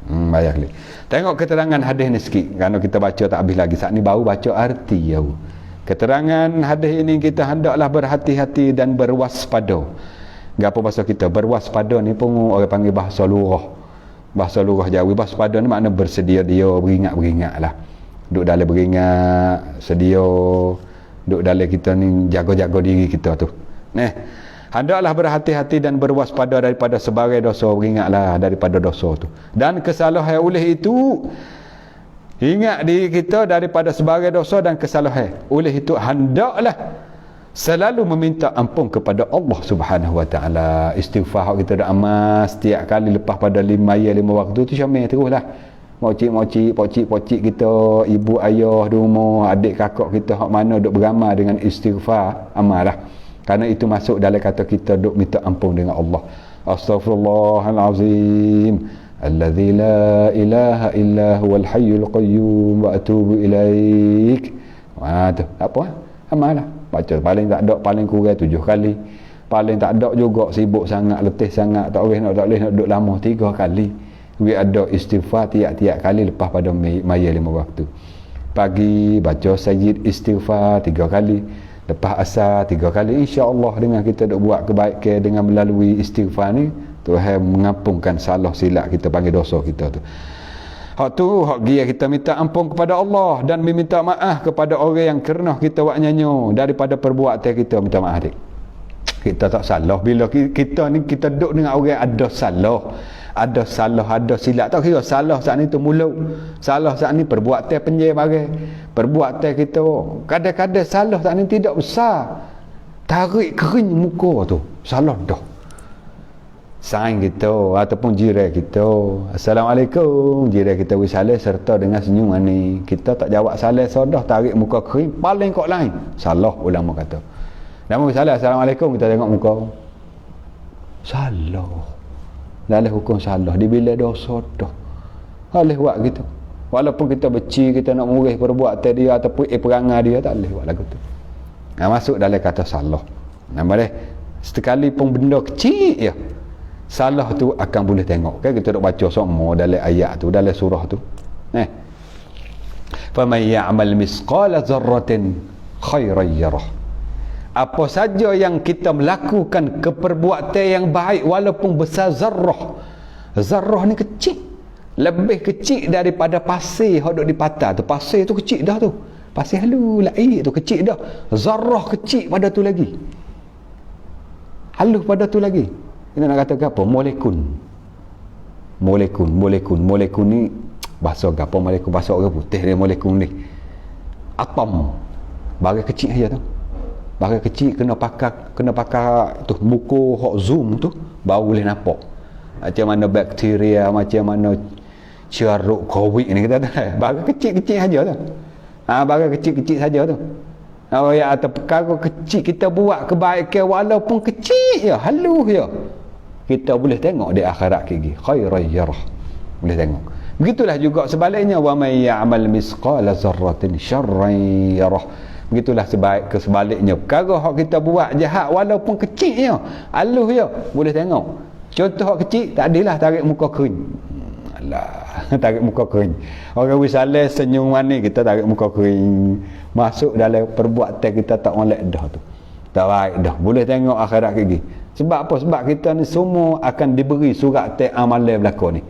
Speaker 1: Bayar balik. Tengok keterangan hadis ni sikit, kerana kita baca tak habis lagi. Saat ni baru baca arti jauh. Keterangan hadis ini kita hendaklah berhati-hati dan berwaspada. Gapo bahasa kita? Berwaspada ni pun orang panggil bahasa lurah. Bahasa lurah Jawi. Waspada ni makna bersedia-dia, beringat-beringat lah. Duk dalam beringat, sedia, duk dalam kita ni jaga-jaga diri kita tu. Hendaklah berhati-hati dan berwaspada daripada sebagai dosa, beringatlah daripada dosa tu. Dan kesalahan oleh itu, ingat diri kita daripada sebagai dosa dan kesalahan. Oleh itu hendaklah selalu meminta ampun kepada Allah Subhanahu Wa Taala. Istighfar kita dah amal setiap kali lepas pada 5 waktu tu syamil teruslah. Mocik-mocik, pocik-pocik kita, ibu ayah di rumah, adik kakak kita hak mana duk beramal dengan istighfar, amalah. Karena itu masuk dalam kata kita duk minta ampun dengan Allah. Astaghfirullahalazim, allazi la ilaha illa huwal hayyul qayyum wa atubu ilaik. Tu apa? Amalah. Baca paling tak ada, paling kurang 7 kali. Paling tak ada juga sibuk sangat, letih sangat, tak boleh nak duduk lama 3 kali. We ada istighfar tiap-tiap kali lepas pada maya 5 waktu. Pagi baca sayyid istighfar 3 kali, lepas asar 3 kali. InsyaAllah dengan kita duk buat kebaikan dengan melalui istighfar ni, Tuhan mengampunkan salah silap kita, panggil dosa kita tu. Hak tu hak dia kita minta ampun kepada Allah dan meminta maaf kepada orang yang kerana kita buat nyanyo daripada perbuatan kita. Minta maaf dik. Kita tak salah bila kita ni kita duduk dengan orang ada salah, ada silap. Tak kira salah saat ni tu mulut, salah saat ni perbuatan penjai bagai, perbuatan kita kadang-kadang salah saat ni tidak besar, tarik kering muka tu salah dah. saing kita ataupun jiran kita, Assalamualaikum, jiran kita beri salam serta dengan senyuman ni, kita tak jawab salam sodah, tarik muka kering, paling kok lain, salah ulama kata. Nama beri salam Assalamualaikum, kita tengok muka, salah, dalam hukum salah, dibila dosa dah, boleh buat gitu. Walaupun kita benci, kita nak murih perbuatan dia ataupun perangai dia, tak boleh buat lagu tu. Masuk dalam kata salah. Nama dia, sekali pun benda kecil ya, salah tu akan boleh tengok. Kan kita duk baca semua dalam ayat tu, dalam surah tu. Faman ya'mal misqala dzarratin khairan yarah. Apa saja yang kita melakukan keperbuatan yang baik walaupun besar zarrah. Zarrah ni kecil. Lebih kecil daripada pasir hok duk di patah tu. Pasir tu kecil dah tu. Pasir halus lain tu kecil dah. Zarrah kecil pada tu lagi. Halus pada tu lagi. Kita nak kata apa? Molekul ni bahasa apa? Molekul bahasa orang putih dia molekul ni. Atom. Bagai kecil aja tu. Bagai kecil kena pakai tu buku hok zoom tu baru boleh nampak. Macam mana bakteria, macam mana caruk COVID ni kita tahu. Bagai kecil-kecil saja tu. Bagai kecil-kecil saja tu. Ya atau perkara kecil kita buat kebaikan walaupun kecil ya, halus ya, kita boleh tengok di akhirat gigi khairan yarah, boleh tengok. Begitulah juga sebaliknya, wa may ya'mal misqala dzarratin syarran yarah. Begitulah sebaliknya, perkara hak kita buat jahat walaupun kecil ya, halus ya, boleh tengok. Contoh hak kecil, tak adalah tarik muka kering. Alah, tarik muka kering. Orang wisalah senyum manis, kita tarik muka kering. Masuk dalam perbuatan kita tak molek dah tu. Tak baik dah. Boleh tengok akhirat gigi. Sebab apa? Sebab kita ni semua akan diberi surat teh amalan belaka ni.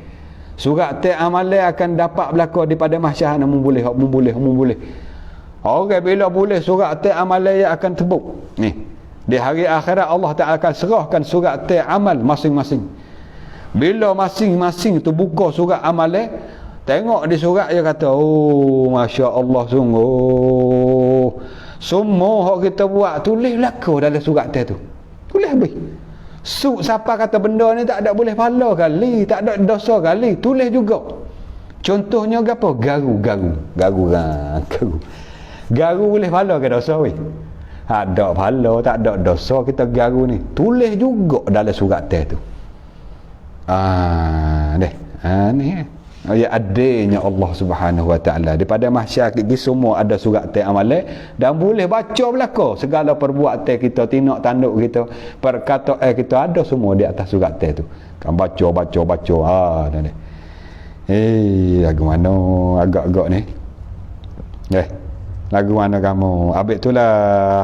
Speaker 1: Surat teh amalan akan dapat belaka daripada mahsyar, namun boleh. Orang bila boleh surat teh amalan yang akan tebuk. Ni. Di hari akhirat Allah Ta'ala akan serahkan surat teh amal masing-masing. Bila masing-masing tu buka surat amalan, tengok di surat dia kata, oh Masya Allah sungguh, semua yang kita buat tulis belaka dalam surat tu. Tulis habis. Siapa kata benda ni tak ada boleh pahala kali, tak ada dosa kali, tulis juga. Contohnya apa? Garu. Garu boleh pahala ke dosa weh? Ada pahala, tak ada dosa kita garu ni. Tulis juga dalam surat tu. Ni ya adanya Allah Subhanahu Wa Taala daripada mahsyar gigi semua ada surat teh amalan dan boleh baca belaka segala perbuatan kita, tindak tanduk kita, perkataan kita ada semua di atas surat teh tu. Kan baca. Lagu mana agak-agak ni? Lagu mana kamu? Habis itulah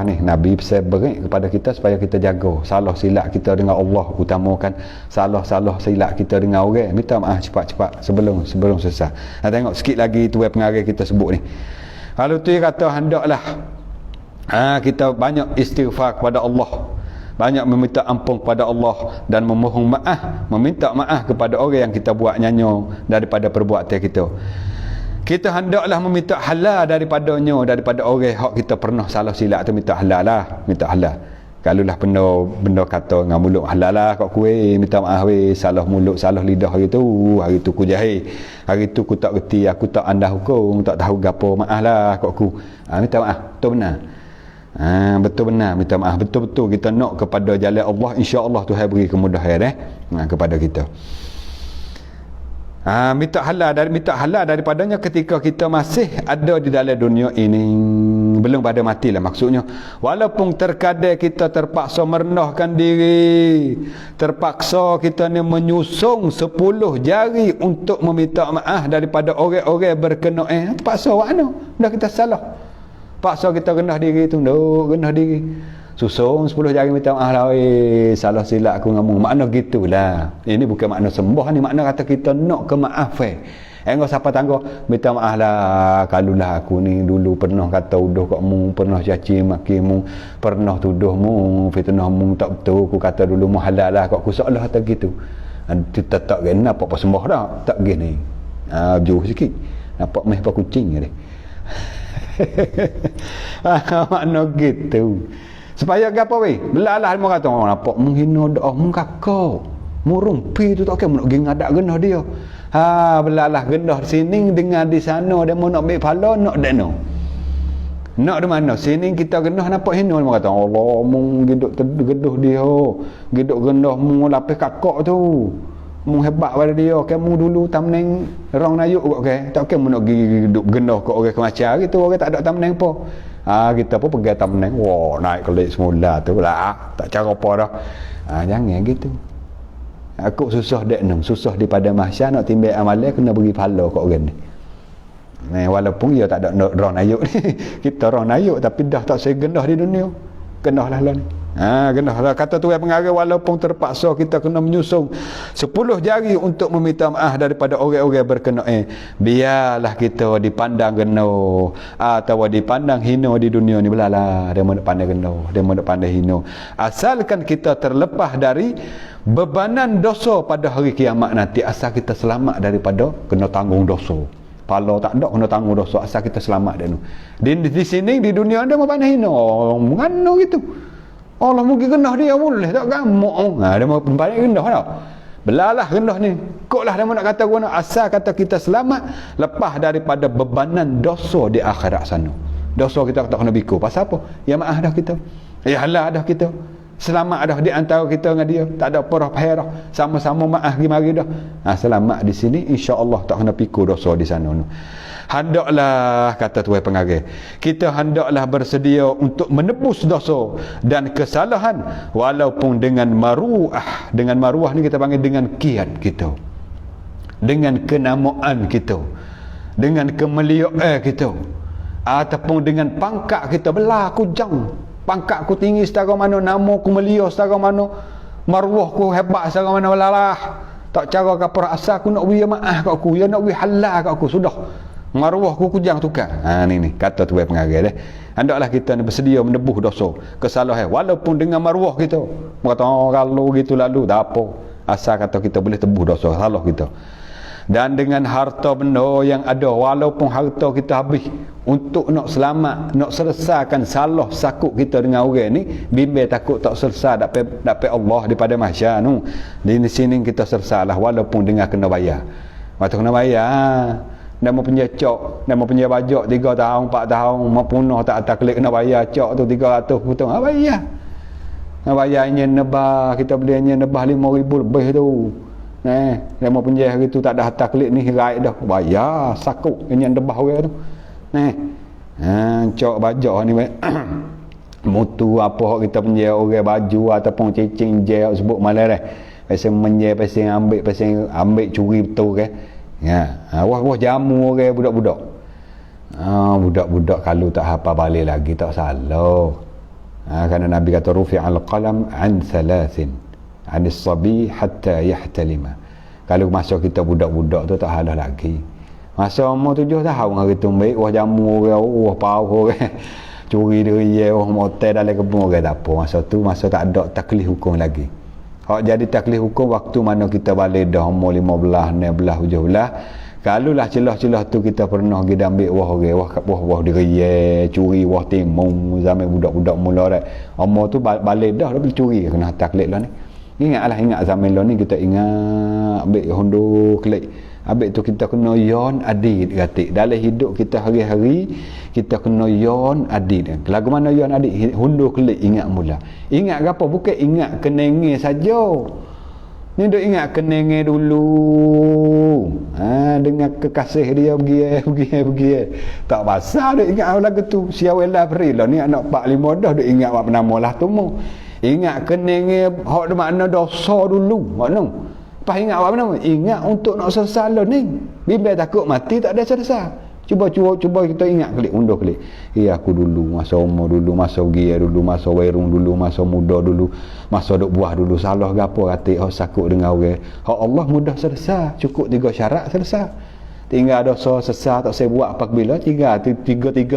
Speaker 1: ni Nabi pesan berik kepada kita supaya kita jaga salah silap kita dengan Allah, utamakan salah silap kita dengan orang. Minta maaf cepat-cepat sebelum selesai. Tengok sikit lagi tu pengarang kita sebut ni. Lalu tu dia kata hendaklah kita banyak istighfar kepada Allah, banyak meminta ampun kepada Allah dan memohon maaf, meminta maaf kepada orang yang kita buat nyanyo daripada perbuatan kita. Kita hendaklah meminta halal daripada orang hak kita pernah salah silap tu, minta halal. Kalulah benda kata dengan mulut halal lah kat kuih, minta maaf weh, salah mulut salah lidah hari tu ku jahil, hari tu ku tak reti, aku tak andah hukum, tak tahu gapo, maaf lah kat ku. Minta maaf, betul benar. Betul benar, minta maaf betul-betul kita nak kepada jalan Allah, insya-Allah Tuhan beri kemudahan kepada kita. Minta halal daripadanya ketika kita masih ada di dalam dunia ini, belum pada matilah maksudnya. Walaupun terkadang kita terpaksa merendahkan diri, terpaksa kita ni menyusung 10 jari untuk meminta maaf daripada orang-orang berkenaan. Terpaksa mana? Dah kita salah. Paksa kita rendah diri tu, rendah diri. Susung 10 jari minta maaf lah, salah silap aku ngomong. Makna gitulah. Ini bukan makna sembah ni, makna kata kita nak kemaafan. Engkau siapa tangga minta maaf lah, kalulah aku ni dulu pernah kata uduh kat mu, pernah caci maki mu, pernah tuduh mu, fitnah mu tak betul, aku kata dulu mu halal lah kat aku, seolah kata gitu. Kita tak kena apa sembah dah, tak gini. Jauh sikit. Nampak meh apa kucing ni. Makna gitu. Supaya apa weh? Belalah ilmu kata, nampak menghina doa mu kakak. murung pi tu tak nak pergi ngadak genah dia. Belalah genah sini dengan di sana dia mau nak ambil pahala nak dak no. Nak di mana? Sini kita genah nampak hina dia kata Allah mung geduk geduh dia. Geduk genah mung lapis kakak tu. Mung hebat pada dia. Kamu dulu tamneng orang nayuk kok ke. Tak ke nak pergi geduk genah kok orang kemacam gitu orang tak ada tamneng apa. Kita pun pegang tamneng. Wah naik kelik semula tu lah. Tak cara apa dah. Jangan gitu. Aku susah dek nang, susah di pada mahsyar nak timbal amalan kena bagi pahala kat orang ni. Walaupun dia tak ada orang nayuk ni. Kita orang nayuk tapi dah tak saya genah di dunia. Genahlah lah ni. Genah lah. Kata tuan pengarah walaupun terpaksa kita kena menyusung 10 jari untuk meminta maaf daripada orang-orang berkenaan. Biarlah kita dipandang genah atau dipandang hina di dunia ni belalah. Dia mau pandang genah, dia mau pandang hina. Asalkan kita terlepas dari bebanan dosa pada hari kiamat nanti, asal kita selamat daripada kena tanggung dosa. Pala tak ada kena tanggung dosa, asal kita selamat dia tu. Di sini di dunia dia mau pandang hina. Mengano gitu. Allah mungkin genah dia boleh tak gamuk. Dia mau pandang genah tau. Belalah genah ni. Koklah dia mau nak kata guna asal kata kita selamat lepas daripada bebanan dosa di akhirat sana. Dosa kita tak kena biku. Pasal apa? Ya maaf dah kita. Ya halal dah kita. Selamat dah di antara kita dengan dia. Tak ada perah payah dah. Sama-sama maaf mari dah. Selamat di sini insya-Allah tak kena pikul dosa di sana. Hendaklah kata tuan pengarah, kita hendaklah bersedia untuk menebus dosa dan kesalahan walaupun dengan maruah. Dengan maruah ni kita panggil dengan kiat kita. Dengan kenamaan kita. Dengan kemuliaan kita. Ataupun dengan pangkat kita belah kujang. Pangkat aku tinggi setara mana, nama aku melia setara mana, maruah aku hebat setara mana, belalah. Tak cara kapur asal aku nak beri maaf kat aku, ya nak beri halal kat aku, sudah. Maruah aku kujang tukar. Ni kata tuan pengarah dia. Hendaklah kita bersedia menebus dosa, kesalahan walaupun dengan maruah kita. Kata kalau gitu lalu tak apa. Asal kata kita boleh tebus dosa salah kita. Dan dengan harta benda yang ada, walaupun harta kita habis untuk nak selamat, nak selesaikan salah sakut kita dengan orang ni, bimbang takut tak selesai dapat Allah daripada mahsyar tu. Di sini kita selesailah walaupun dengan kena bayar. Waktu kena bayar, dah mau punya cok, dah mau punya bajak 3 tahun, 4 tahun, mau punah tak atas klik kena bayar cok tu 300 potong. Bayar. Bayarnya nebah, kita belinya nebah 5,000 lebih tu. Dia mau penjah hari tu tak ada harta klik ni hirai dah. Bayar sakut yang debah orang tu. Cok bajak ni mutu apa kita penjah orang baju ataupun cicing je sebut malah dah. Pasal menjah pasal ambil curi betul ke. Wah jamu orang budak-budak. Budak-budak kalau tak hafal balik lagi tak salah. Kerana Nabi kata rufi'al qalam an thalathin. Anis sabi hatta yahtalima. Kalau masa kita budak-budak tu tak halah lagi. Masa umur 7 tahun hari tu baik wah jamu orang, wah pau orang. Curi dia, wah motel dalam kebun orang tak apa. Masa tak ada taklif hukum lagi. Hak jadi taklif hukum waktu mana kita balik dah umur 15, 16, 17. Kalulah celah-celah tu kita pernah pergi ambil wah orang, wah dia curi wah timung zaman budak-budak mula dah. Umur tu balik dah curi kena taklif lah ni. Ingat zaman lo ni kita ingat ambil hondo klik. Habis tu kita kena yon adid gatik. Dalam hidup kita hari-hari kita kena yon adid. Lagu mana yon adid? Hondo klik ingat mula. Ingat apa? Bukan ingat kenenge saja. Ni duk ingat kenenge dulu. Dengan kekasih dia pergi. Tak pasal duk ingat lagu tu. Siawelah beri lah ni anak 4-5 dah duk ingat apa nama lah tu mu. Ingat kenenge hak mana dosa dulu. Makna pas ingat apa nama? Ingat untuk nak selesai lah ni. Bimbang takut mati tak ada selesai. Cuba kita ingat klik unduh klik. Aku dulu masa umur dulu, masa gia dulu, masa wairung dulu, masa muda dulu, masa duk buah dulu salah gapo kata hak sakut dengan orang. Hak Allah mudah selesai. Cukup 3 syarat selesai. Tinggal dosa sesat tak saya buat apabila tiga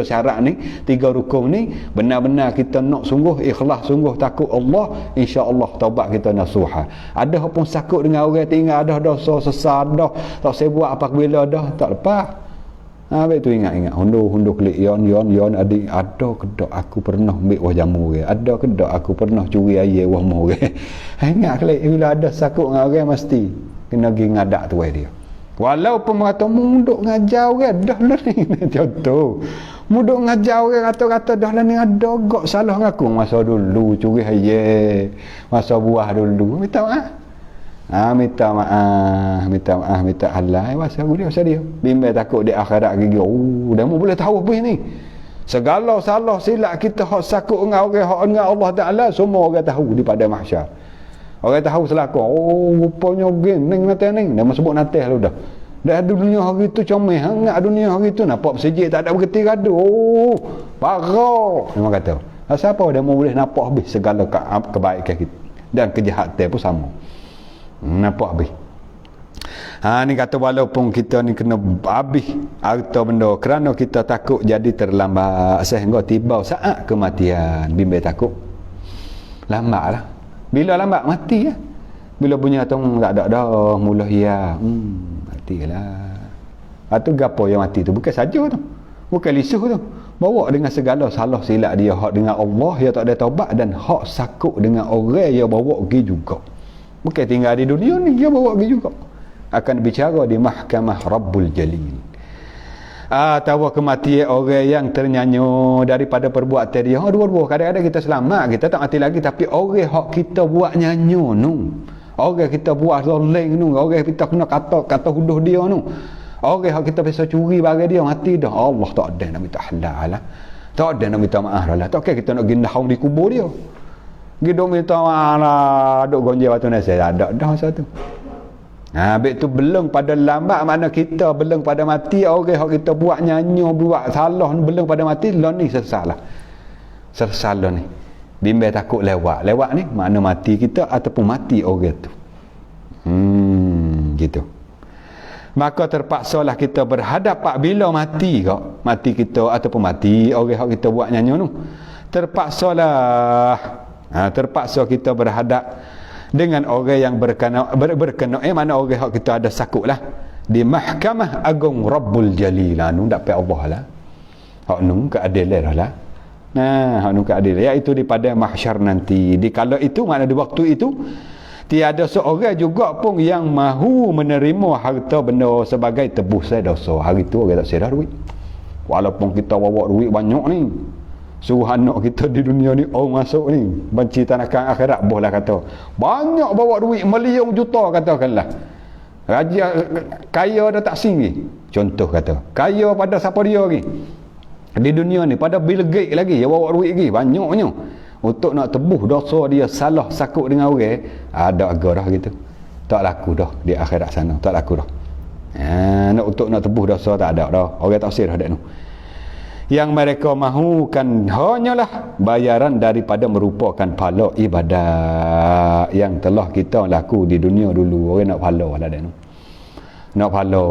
Speaker 1: syarat ni, 3 rukun ni benar-benar kita nak sungguh ikhlas, sungguh takut Allah, insya-Allah taubat kita nasuha. Ada pun sakut dengan orang tinggal ada dosa sesat dah tak saya buat apabila dah tak lepas. Habis tu ingat hundur klik yon adik ada kedok aku pernah ambil wah jamu ke, ada kedok aku pernah curi air wah mau ke. Ingat klik bila ada sakut dengan orang mesti kena pergi ngadak tu dia. Walaupun kata muduk ngajar orang dah lah ni contoh. Muduk ngajar orang kata-kata dah lah ni ada gak salah ngaku masa dulu curi air, masa buah dulu minta maaf. Minta halal pasal dia bimbang takut di akhirat gigi dah mau boleh tahu apa ni segala salah silap kita hak sakut dengan orang hak dengan Allah Taala semua orang tahu di pada mahsyar orang tahu selakon rupanya gini ning dah sebut natih lu dah dunia hari tu comel hangat dunia hari tu nampak masjid tak ada bergeti gaduh parah memang kata siapa dah mau boleh nampak habis segala kebaikan kita dan kejahatan pun sama. Nampak habis. Ni kata walaupun kita ni kena habis harta benda kerana kita takut jadi terlambat sehingga tiba saat kematian. Bimbang takut. Lambatlah. Bila lambat mati ya. Bila punya tong tak ada dah mula ya. Matilah. Atau gapo yang mati tu bukan saja tu. Bukan lisuh tu. Bawa dengan segala salah silap dia hak dengan Allah yang tak ada taubat dan hak sakut dengan orang yang bawa pergi juga. Bukan tinggal di dunia ni, dia bawa pergi juga. Akan bicara di mahkamah Rabbul Jalil. Tahu kematian orang yang ternyanyo daripada perbuatan dia. Dua-dua. Kadang-kadang kita selamat, kita tak mati lagi. Tapi orang yang kita buat nyanyo nu. Orang kita buat zoleng nu. Orang kita kena kata huduh dia nu. Orang yang kita bisa curi bagi dia, mati dah. Allah tak ada nak minta halal lah. Tak ada nak minta maaf lah. Tak okay, kita nak gindah di kubur dia. Gidok minta maaf duk gonjel batu nasi ada dah satu. Habis tu belum pada lambat mana kita belum pada mati orang hak kita buat nyanyi buat salah belum pada mati lah ni sesalah. Sesalah ni. Bimbang takut lewat ni mana mati kita ataupun mati orang tu. Gitu. Maka terpaksalah kita berhadap bila mati kok mati kita ataupun mati orang hak kita buat nyanyi tu. Terpaksa kita berhadap dengan orang yang berkenaan mana orang yang kita ada sakut lah di mahkamah agung Rabbul Jalil nu dapat Allah lah hak nu keadilan lah hak nu keadilan iaitu di pada mahsyar nanti di kala itu mana di waktu itu tiada seorang juga pun yang mahu menerima harta benda sebagai tebus dosa hari tu orang tak sedar duit walaupun kita bawa duit banyak ni suruh anak kita di dunia ni masuk ni benci tanakan akhirat boleh kata banyak bawa duit milion juta katakanlah raja kaya dah tak singgi contoh kata kaya pada siapa dia lagi di dunia ni pada Bill Gates lagi dia bawa duit lagi banyaknya untuk nak tebus dosa dia salah sakut dengan orang ada agak dah gitu tak laku dah di akhirat sana tak laku dah untuk nak tebus dosa tak ada dah orang tak sirah dah tu yang mereka mahukan hanyalah bayaran daripada merupakan pahala ibadah yang telah kita laku di dunia dulu. Orang nak pahala lah dah. Nak pahala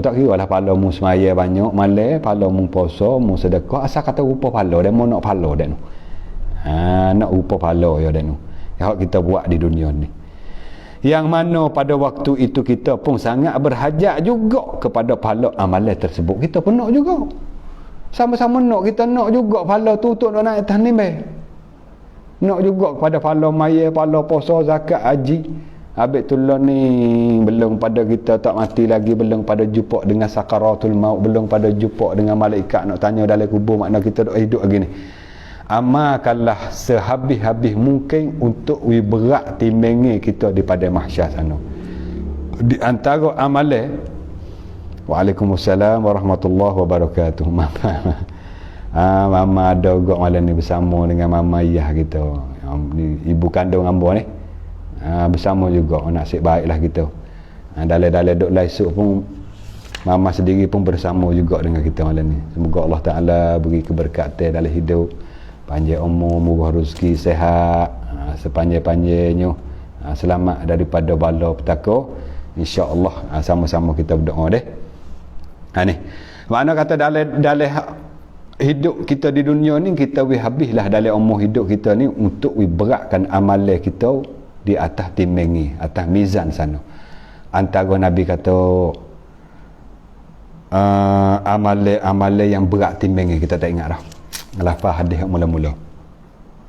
Speaker 1: tak kira lah pahala mu semaya banyak malam pahala mu puasa mu sedekah asal kata rupa pahala dan mu nak pahala dah. Nak rupa pahala ya dah. Yang kita buat di dunia ni. Yang mana pada waktu itu kita pun sangat berhajat juga kepada pahala amalan tersebut. Kita pun nak juga. Sama-sama nak kita nak juga pahala tu untuk nak naik atas ni nak juga kepada pahala maya pahala puasa zakat haji habis tu lah ni belum pada kita tak mati lagi belum pada jumpa dengan sakaratul maut belum pada jumpa dengan malaikat nak tanya dalam kubur makna kita hidup lagi ni amalkanlah sehabis-habis mungkin untuk berat timbangi kita di pada mahsyar sana di antara amalan Waalaikumsalam warahmatullahi wabarakatuh. Mama ada juga malam ni bersama dengan mama ayah kita. Ibu kandung hamba ni. Bersama juga nasib baiklah kita. Dalam-dalam duk laisuk pun mama sendiri pun bersama juga dengan kita malam ni. Semoga Allah Taala beri keberkatan dalam hidup, panjang umur, murah rezeki, sihat, sepanjang-panjangnya, selamat daripada bala petaka. Insya-Allah sama-sama kita berdoa deh. Ni mana kata dalam hidup kita di dunia ni kita habislah dalam umur hidup kita ni untuk beratkan amalan kita di atas timbangi atas mizan sana antara Nabi kata amalan yang berat timbang kita tak ingat dah. Lafaz hadis yang mula-mula.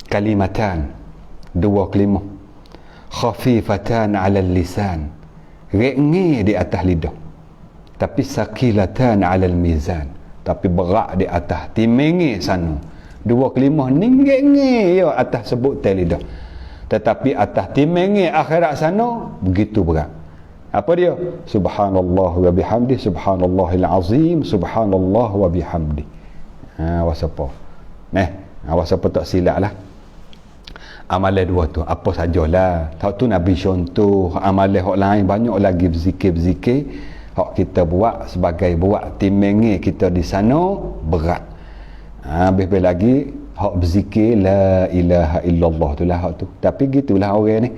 Speaker 1: Kalimatan, dua kalimah. Khafifatan 'ala lisan. Ringan di atas lidah. Tapi sakilatan 'ala mizan. Tapi berat di atas timbang sana. Dua kalimah ni ringan ya atas sebut lidah. Tetapi atas timbang akhirat sana begitu berat. Apa dia? Subhanallah wa bihamdi, subhanallahil azim, subhanallah wa bihamdi. Wasapa. Wasapa tak silap lah. Amalan dua tu apa sajalah. Tak tu Nabi contoh amalan hak lain banyak lagi berzikir-berzikir hak kita buat sebagai buat timbang kita di sana berat. Lebih lagi hak berzikir la ilaha illallah tu lah hak tu. Tapi gitulah orang ni.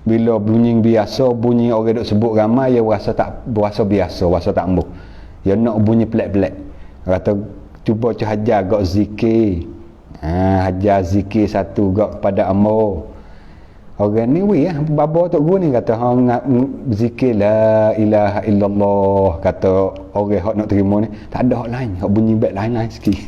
Speaker 1: Bila bunyi biasa, bunyi orang duk sebut ramai, dia berasa biasa, berasa tak embuh. Dia nak bunyi pelik-pelik. Kata cuba hajar gak zikir. Hajar zikir satu gak kepada amor. Orang ni baba tok guru ni kata zikir la ilaha illallah, kata orang hak nak terima ni tak ada hak lain, hak bunyi baik lain-lain sikit.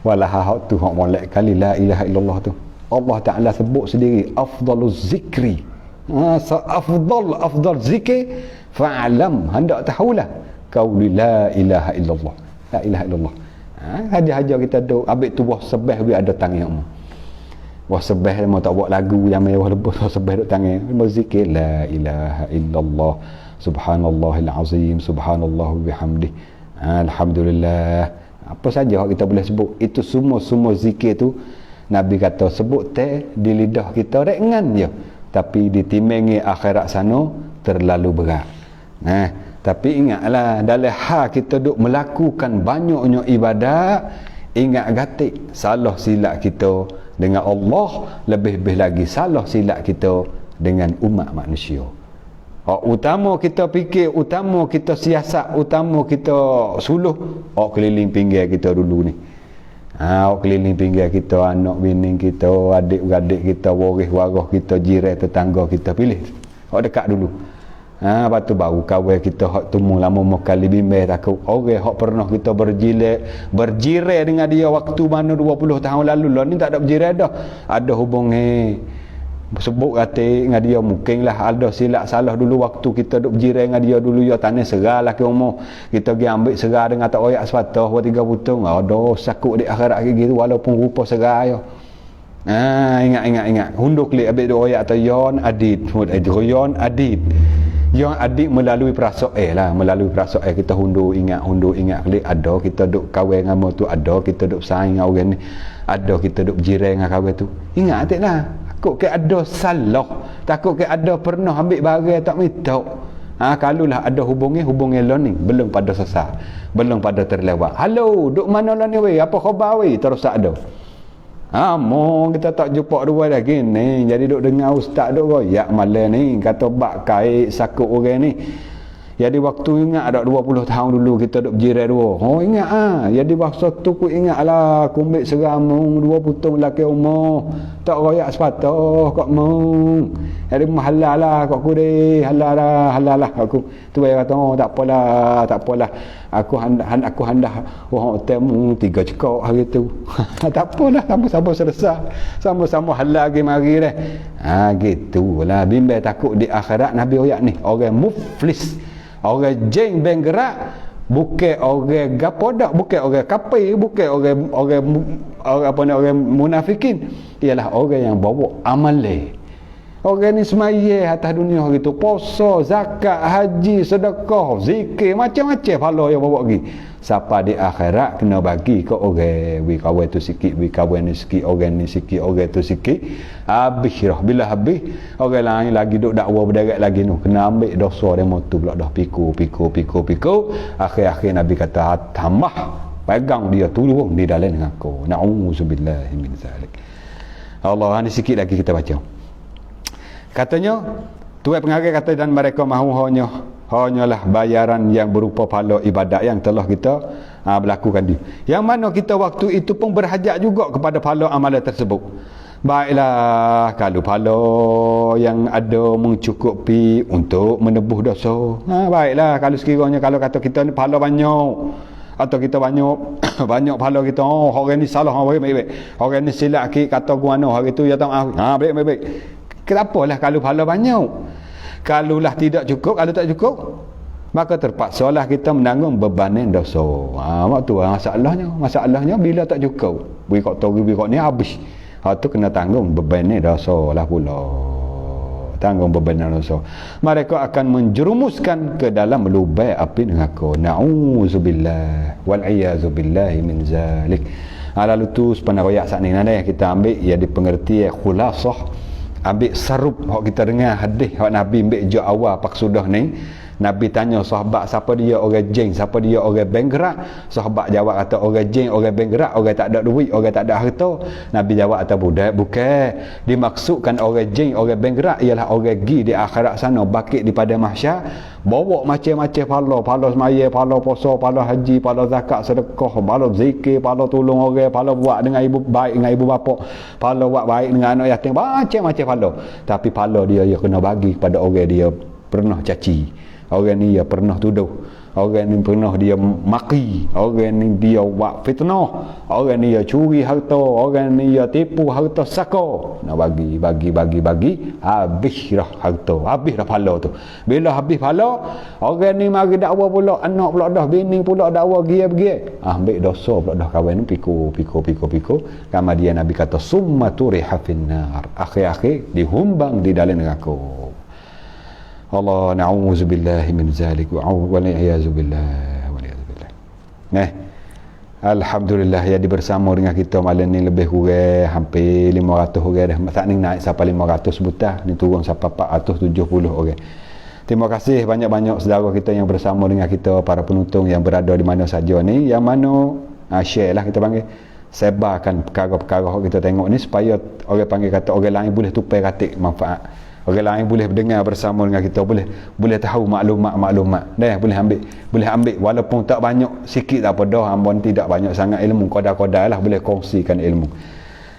Speaker 1: Walah hak tu hak molek kali la ilaha illallah tu. Allah Taala sebut sendiri afdaluz zikri. Afdal zikir fa'alam, hendak tahulah qauli la ilaha illallah, la ilaha illallah. Hajar kita duk ambil tu buah sebeh we ada tangan buah sebeh mau tak buat lagu yang mewah lebih buah sebeh duk tangan berzikir la ilaha illallah, subhanallahil azim, subhanallah bihamdi, alhamdulillah. Apa saja kita boleh sebut itu, semua zikir tu Nabi kata sebut di lidah kita ringan je, tapi ditimbangi akhirat sana terlalu berat. Tapi ingatlah dalam hal kita duk melakukan banyaknya ibadat, ingat gatik salah silap kita dengan Allah, lebih-lebih lagi salah silap kita dengan umat manusia. Utama kita fikir, utama kita siasat, utama kita suluh keliling pinggir kita dulu ni. Keliling pinggir kita, anak bini kita, adik-beradik kita, waris-waris kita, jiran tetangga kita, pilih dekat dulu. Lepas tu baru kawan kita hak temu lama kali bimbang takut orang hak pernah kita berjiran dengan dia waktu mana 20 tahun lalu lah ni tak ada berjiran dah, ada hubungan sebut kata dengan dia, mungkinlah ada silap salah dulu waktu kita duk berjiran dengan dia dulu, ya tanah serah lah ke umur kita pergi ambil serah dengan tak royak sepatah buat 3 putung, ada sakut di akhirat gitu walaupun rupa serah ya. Ingat hundur klik ambil duk royak atau yon adid yang adik melalui perasaan lah, melalui perasaan kita hundur ingat klik ada kita duk kawan dengan tu, ada kita duk saing dengan orang ni, ada kita duk berjiran dengan kawan tu, ingat taklah takut ke ada salah, takut ke ada pernah ambil barang tak minta. Kalulah ada hubungan lah ni belum pada sesat, belum pada terlewat. Halo, duk mana lah ni weh, apa khabar weh, terus tak ada. Mo kita tak jumpa dua lagi ni, jadi duk dengar ustaz duk royak malam ni kata bak kait sakut orang ni. Jadi waktu ingat ada 20 tahun dulu kita duk berjiran dua. Ingat jadi waktu tu ku ingatlah aku ambil seramung 2 putung laki umur. Tak royak sepatah kok mung. Jadi halal lah kok ku deh, halal lah aku. Tu dia kata tak apalah. Aku hendak temu 3 cekok hari tu. Tak apalah, sama-sama selesai. Sama-sama halal lagi mari dah. Gitulah bimbang takut di akhirat Nabi royak ni orang muflis. Orang jeng beng gerak, bukan orang gapo dak, bukan orang kafir, bukan orang munafikin, ialah orang yang bawa amalan. Orang ni semaya atas dunia gitu, puasa, zakat, haji, sedekah, zikir, macam-macam pahala yang bawa pergi. Siapa di akhirat kena bagi ke orang, kawan tu sikit, kawan ni sikit, orang ni sikit, orang tu sikit. Habis dah, bila habis orang lain lagi duk dakwa berderak lagi tu, kena ambil dosa demo tu pula dah piku. Akhir-akhir Nabi kata tambah pegang dia turun di dalam dengan aku. Na'udzubillahi min zalik. Allah ni sikit lagi kita baca. Katanya tuan pengarang kata dan mereka mahu hanyalah bayaran yang berupa pahala ibadat yang telah kita berlakukan dia. Yang mana kita waktu itu pun berhajat juga kepada pahala amalan tersebut. Baiklah kalau pahala yang ada mencukupi untuk menebus dosa. Baiklah kalau sekiranya kalau kata kita ni pahala banyak. Atau kita banyak banyak pahala kita, oh orang ni salah, orang baik-baik, orang ni silap kata gua hari tu ya tak maaf, baik-baik. Kenapalah kalau pahala banyak? Kalau lah tidak cukup, kalau tak cukup, maka terpaksalah kita menanggung bebanan dosa. Waktu masalahnya bila tak cukup, beri kok tori beri kok ni habis. Tu kena tanggung bebanan dosa lah pula. Tanggung bebanan dosa. Mereka akan menjerumuskan ke dalam lubang api neraka. Na'udzubillah wal iyazubillahi min zalik. Lalu tu sepanjang royak saat ni yang kita ambil ia dipengerti khulasah, ambil sarup hak kita dengar hadis hak Nabi ambil je awal pak sudah ni. Nabi tanya sahabat siapa dia orang jeng, siapa dia orang benggerak. Sahabat jawab kata orang jeng, orang benggerak, orang tak ada duit, orang tak ada harta. Nabi jawab kata bukan. Dimaksudkan orang jeng, orang benggerak ialah orang gi di akhirat sana bakit di pada mahsyar, bawa macam-macam pahala semaya, pahala puasa, pahala haji, pahala zakat, sedekah, pahala zikir, pahala tolong orang, pahala buat dengan ibu baik dengan ibu bapa, pahala buat baik dengan anak yatim, macam-macam pahala. Tapi pahala dia kena bagi kepada orang dia pernah caci, orang ni dia pernah tuduh, orang ni pernah dia maki, orang ni dia buat fitnah, orang ni dia curi harta, orang ni dia tipu harta saka. Nak bagi habislah harta, habislah pahala tu. Bila habis pahala, orang ni mari dakwa pula, anak pula dah, bini pula dakwa giat-giat, ambil dosa pula dah kawan ni piko. Kemudian Nabi kata summa turiha finnar, akhir-akhir dihumbang di dalam neraka. Allah, na'udzubillahi min zalik wa iyazubillah. Alhamdulillah jadi bersama dengan kita malam ni lebih kurang hampir 500 orang dah. Tak ni naik sampai 500 butah, ni turun sampai 470 orang. Terima kasih banyak-banyak saudara kita yang bersama dengan kita, para penonton yang berada di mana saja ni, yang mana share lah kita panggil, sebarkan perkara-perkara yang kita tengok ni supaya orang panggil kata orang lain boleh tupai katik manfaat. Orang lain boleh dengar bersama dengan kita, boleh tahu maklumat. Boleh ambil walaupun tak banyak, sikit tak apa dah, hamba tidak banyak sangat ilmu, kodar-kodar lah boleh kongsikan ilmu.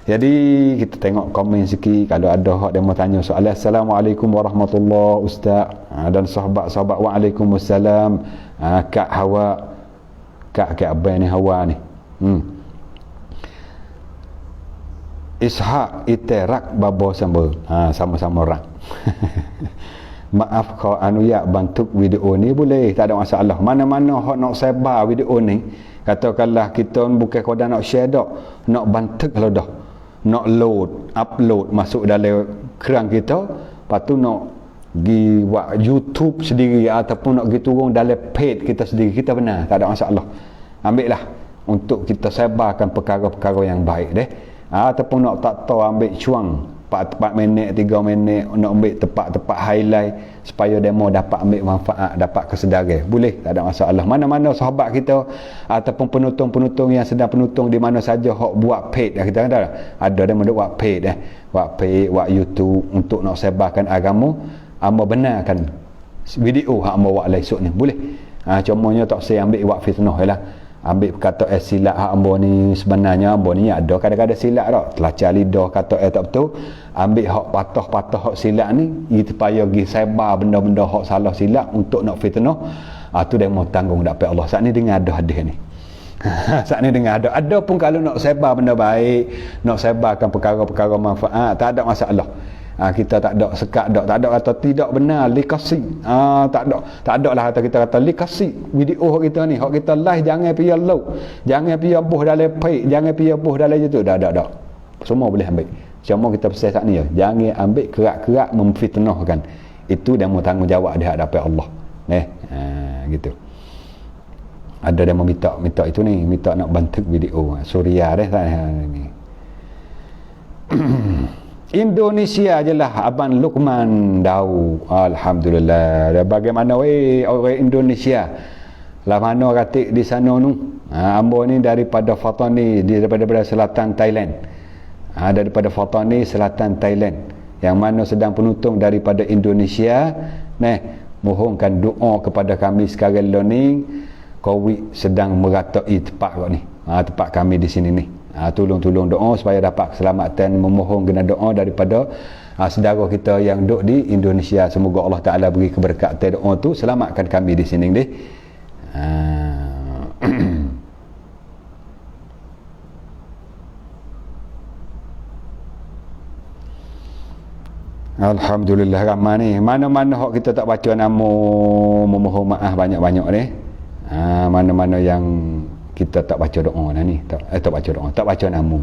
Speaker 1: Jadi kita tengok komen sikit, kalau ada hak dia mau tanya soalan. Assalamualaikum warahmatullahi ustaz. Dan sahabat-sahabat waalaikumsalam. Kak Hawa, Kak abang ni Hawa ni. Ishak iterak babo sambal. Sama-sama rak. Maaf kalau ya bantu video ni boleh, tak ada masalah. Mana-mana hak nak sebar video ni, katakanlah kita bukan kodan nak share dak, nak bantu kalau dah. Nak upload masuk dalam kerang kita, lepas tu nak pergi buat YouTube sendiri ataupun nak pergi turun dalam page kita sendiri, kita benar, tak ada masalah. Ambil lah untuk kita sebarkan perkara-perkara yang baik deh. Ataupun nak tak tahu ambil cuang 4 minit 3 minit, nak ambil tempat-tempat highlight supaya demo dapat ambil manfaat, dapat kesedaran, boleh, tak ada masalah. Mana-mana sahabat kita ataupun penonton-penonton yang sedang penonton di mana saja hok buat page, kita kata ada demo buat page buat YouTube untuk nak sebarkan agama, amba benarkan video hak amba buat esok ni boleh. Cumanya tak saya ambil buat fitnah lah, ambil kata silap hak ambo ni, sebenarnya ambo ni ada kadang-kadang silap dak, telacak lidah kata tak betul, ambil hak patah-patah hak silap ni, supaya pergi sebar benda-benda hak salah silap untuk nak fitnah. Tu dia mau tanggung dapat Allah. Saat ni dengar ada hadis ni. Saat ni dengar ada pun kalau nak sebar benda baik, nak sebarkan perkara-perkara manfaat, tak ada masalah. Kita tak ada sekat dak, tak ada kata tidak benar likasi. Tak ada lah kata kita kata likasi video hak kita ni, hak kita live jangan pergi load, jangan pergi buh dalam page, jangan pergi buh dalam itu, dak. Semua boleh ambil. Cuma kita pesan saat ni jangan ambil kerak-kerak memfitnahkan. Itu dia mau tanggungjawab di hadapan Allah. Gitu. Ada dia minta itu ni, minta nak bantu video Suria dah ni. Indonesia je lah Abang Luqman Dau. Alhamdulillah. Bagaimana orang Indonesia lah, mana katik di sana nu. Ambo ni daripada Fatani, daripada selatan Thailand. Daripada Fatani selatan Thailand, yang mana sedang penonton daripada Indonesia. Mohonkan doa kepada kami sekarang ni, COVID sedang meratai tempat ni, tempat kami di sini ni. Tolong doa supaya dapat keselamatan, memohon kena doa daripada saudara kita yang duduk di Indonesia. Semoga Allah Ta'ala beri keberkatan doa tu, selamatkan kami di sini deh. Alhamdulillah ramai ni. Mana-mana hak kita tak baca nama memohon maaf banyak-banyak ni. Mana-mana yang kita tak baca doa ni. Tak baca doa, tak baca nama.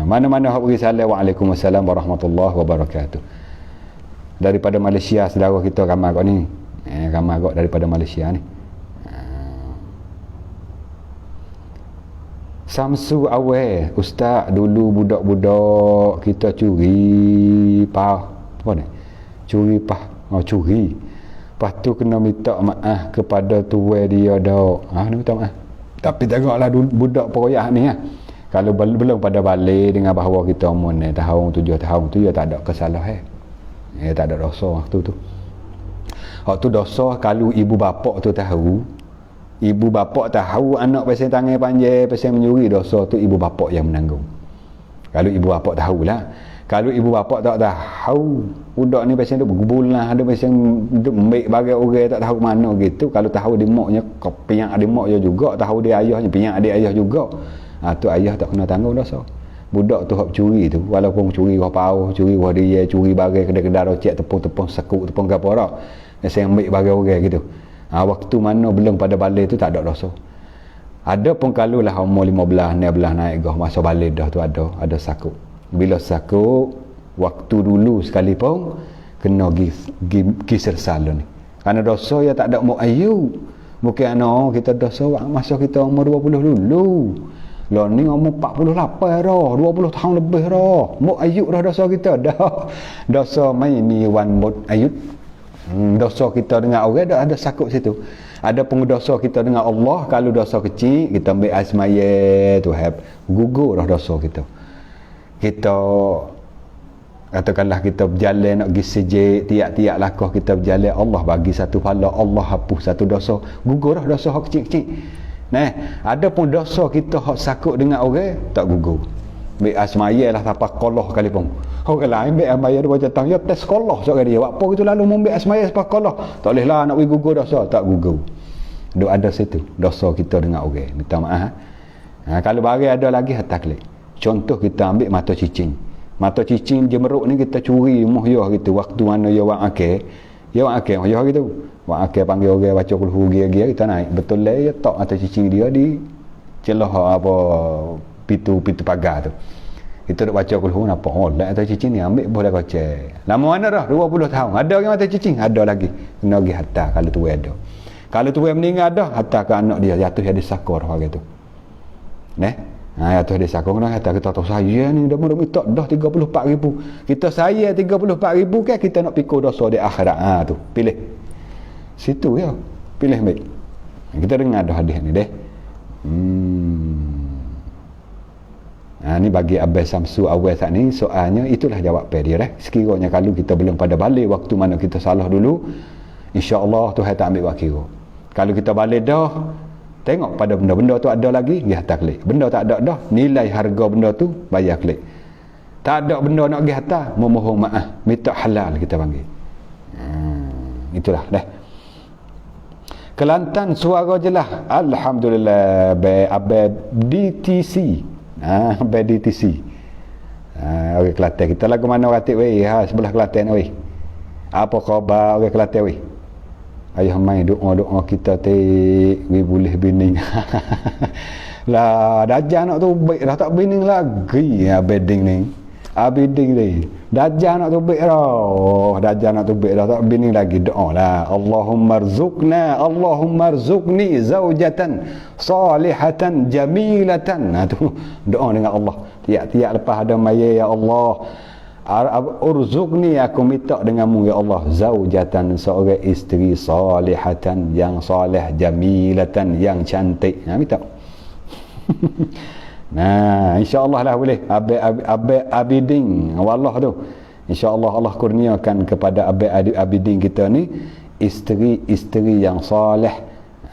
Speaker 1: Mana-mana hak beri salam Waalaikumsalam warahmatullahi wabarakatuh. Daripada Malaysia saudara kita ramai kau ni. Ramai kau daripada Malaysia ni. Samsu awal ustaz, dulu budak-budak kita curi apa ni? Curi curi. Lepas tu kena minta maaf kepada tuan dia dak. Ni minta maaf. Tapi tengoklah budak peroyak ni kalau belum pada balik dengan bahawa kita umur ni tahun 7 tahun tu ya tak ada kesalahan. Tak ada dosa waktu tu. Waktu dosa kalau ibu bapa tu tahu, ibu bapa tahu anak pasal tangan panjang pasal menyuri, dosa tu ibu bapa yang menanggung. Kalau ibu bapa tahulah. Kalau ibu bapa tak tahu budak ni pasal duk bergubulah, ada pasal duk ambil bagai orang tak tahu mana gitu, kalau tahu dia maknya piang adik mak dia juga, tahu dia ayahnya piang adik ayah juga. Tu ayah tak kena tanggung dosa. Budak tu hak curi tu, walaupun curi wah pauh, curi wah dia, curi bagai kedai-kedai rocek, tepung-tepung sekuk, tepung kapora, pasal ambil bagai orang gitu. Waktu mana belum pada balik tu tak ada dosa. Ada pun kalau lah umur 15, 16 naik gah masa balik dah tu ada sakut. Bila sakut waktu dulu sekalipun kena gisir salon ni. Kerana dosa ya tak ada mau ayu. Bukan kita dosa masa kita umur 20 dulu. Lah ni umur 48 dah, 20 tahun lebih dah. Mau ayu dah dosa kita dah. Dosa main ni wan mut ayut. Dosa kita dengan orang ada sakut situ. Ada pun dosa kita dengan Allah, kalau dosa kecil kita ambil asmaya Tuhan, gugur dah dosa kita. Kita katakanlah kita berjalan nak pergi sejid, tiap-tiap langkah kita berjalan Allah bagi satu pahala, Allah hapus satu dosa, gugur dah dosa hak kecil-kecil. Ada pun dosa kita hak sakut dengan orang tak gugur. Ambil asmaya lah tanpa kolah kali pun. Orang lain ambil asmaya dia baca tang, ya tes kolah sok dia. Apa itu lalu ambil asmaya tanpa kolah. Tak boleh lah nak pergi gugur dosa, tak gugur. Duk ada situ dosa kita dengan orang. Minta maaf. Kalau bagi ada lagi hatak lek. Contoh kita ambil mata cicing. Mata cicing jemeruk ni kita curi muhyah gitu. Waktu mana ya wang akeh. Ya wang akeh muhyah gitu. Wang akeh panggil orang baca kulhu gia-gia kita naik. Betul lah ya tok mata cicing dia di celah apa pintu pagar tu. Kita duk baca kulhu apa? Oh, lah mata cicing ni ambil boleh kocek. Lama mana dah? 20 tahun. Ada lagi mata cicing? Ada lagi. Kena pergi hatta kalau tu ada. Kalau tu meninggal dah, hatta ke anak dia jatuh jadi sakor gitu. Jatuh jadi sakor kena hatta kita tahu saya ni dah minta dah 34,000. Kita saya 34,000 kan kita nak pikul dosa di akhirat. Tu pilih. Situ ya. Pilih baik. Kita dengar dah hadis ni deh. Ni bagi Abang Samsu awal saat ni soalnya itulah jawab dia sekiranya kalau kita belum pada balik waktu mana kita salah dulu, insya-Allah Tuhan tak ambil kira. Kalau kita balik dah tengok pada benda-benda tu ada lagi dia hantar klik. Benda tak ada dah nilai harga benda tu bayar klik. Tak ada benda nak pergi hantar memohon maaf, minta halal kita panggil. Itulah dah. Kelantan suara jelas. Alhamdulillah Abang DTC. Abang DTC. Orang Kelantan kita lagu mana ratik weh? Sebelah Kelantan weh. Apa khabar orang Kelantan weh? Ayah main doa-doa kita we boleh bining. Lah dajjal nak tu baik dah tak bining lagi abeding ni. Abeding ni. Dajjal nak tu baik dah. Dajjal nak tu baik dah tak bining lagi doa lah. Allahumma rzuqni zaujatan salihatan jamilatan. Tu doa dengan Allah. Tiap-tiap lepas ada maya ya Allah. Urzuqni aku minta denganmu ya Allah zaujatan seorang isteri salihatan yang soleh jamilatan yang cantik. Minta. Insya-Allah lah boleh. Abiding wallah tu. Insya-Allah Allah kurniakan kepada abiding kita ni isteri yang soleh,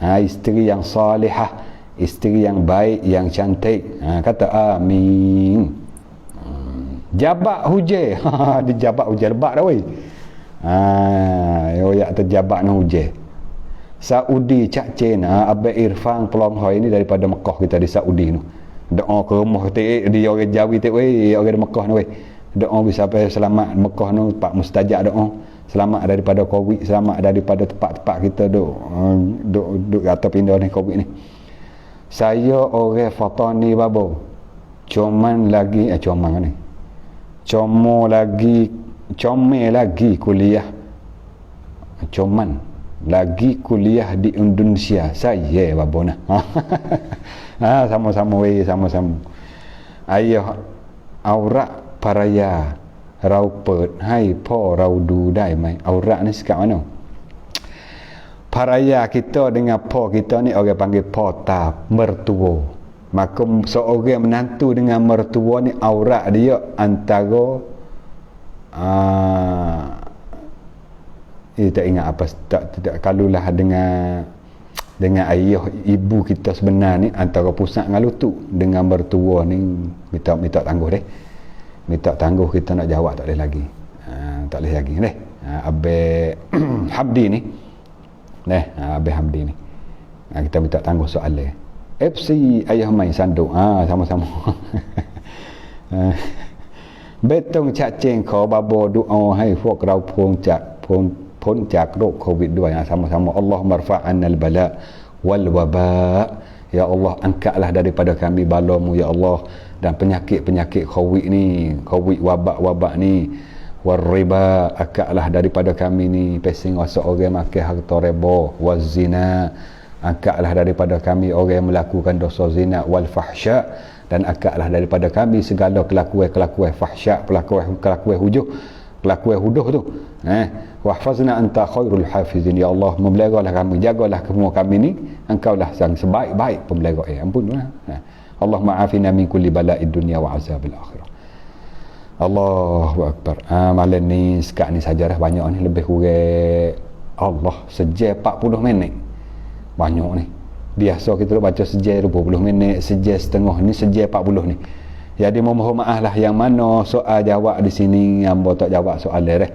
Speaker 1: isteri yang salihah, isteri yang baik, yang cantik. Kata amin. Jabat hujan. Dia jabat hujan lebat dah weh. Ya terjabat nak hujan. Saudi Cak Chin, Abang Irfan Pelonghoi ni daripada Mekah kita di Saudi tu. Doa ke rumah dia orang Jawi tu weh, orang di Mekah ni weh. doa bisa sampai selamat Mekah tu pak mustajab doa, selamat daripada Covid, selamat daripada tempat-tempat kita duk atau pindah ni Covid ni. Saya orang Fatani babo comel lagi kuliah di Indonesia saya babo nah. Sama-sama ayah aurak paraya rau pet hai po rau du dai mai. Aurak ni sekat mana? Paraya kita dengan po kita ni orang panggil pota, mertua. Maka seorang menantu dengan mertua ni aurat dia antara tak ingat apa, tak kalulah dengan ayah ibu kita sebenar ni antara pusat dengan lutut dengan mertua ni minta tangguh deh. Minta tangguh kita nak jawab tak boleh lagi. Tak boleh lagi deh. Abang Habdi ni. Abang Hamdi ni kita minta tangguh soalan FC ayah main sanduk sama-sama. Betong cacing kau babo doa hai fok rau phon cak rok Covid-2 sama-sama. Allah marfa'annal bala wal waba, ya Allah angkatlah daripada kami balamu ya Allah, dan penyakit-penyakit Covid ni, Covid wabak ni, warriba angkatlah daripada kami ni, pesing orang makan harta riba, wazina angkatlah daripada kami orang yang melakukan dosa zina, wal fahsya dan angkatlah daripada kami segala kelakuan fahsya, kelakuan hujuh tu. Wahfazna anta khairul hafizin, ya Allah memeliharalah kami, jagalah semua kami ni, engkau lah sang sebaik-baik pemelihara. Ampunlah. Allah ma'afina min kulli bala'id dunya wa azabil akhirah. Allahu Akbar. Malam ni sekat ni saja dah, banyak ni lebih kurang Allah sejam 40 minit. Banyak ni. Biasa kita baca sejam 20 minit, sejam setengah ni sejam 40 ni. Jadi mohon maaf lah yang mana soal jawab di sini hamba tak jawab soalan dah.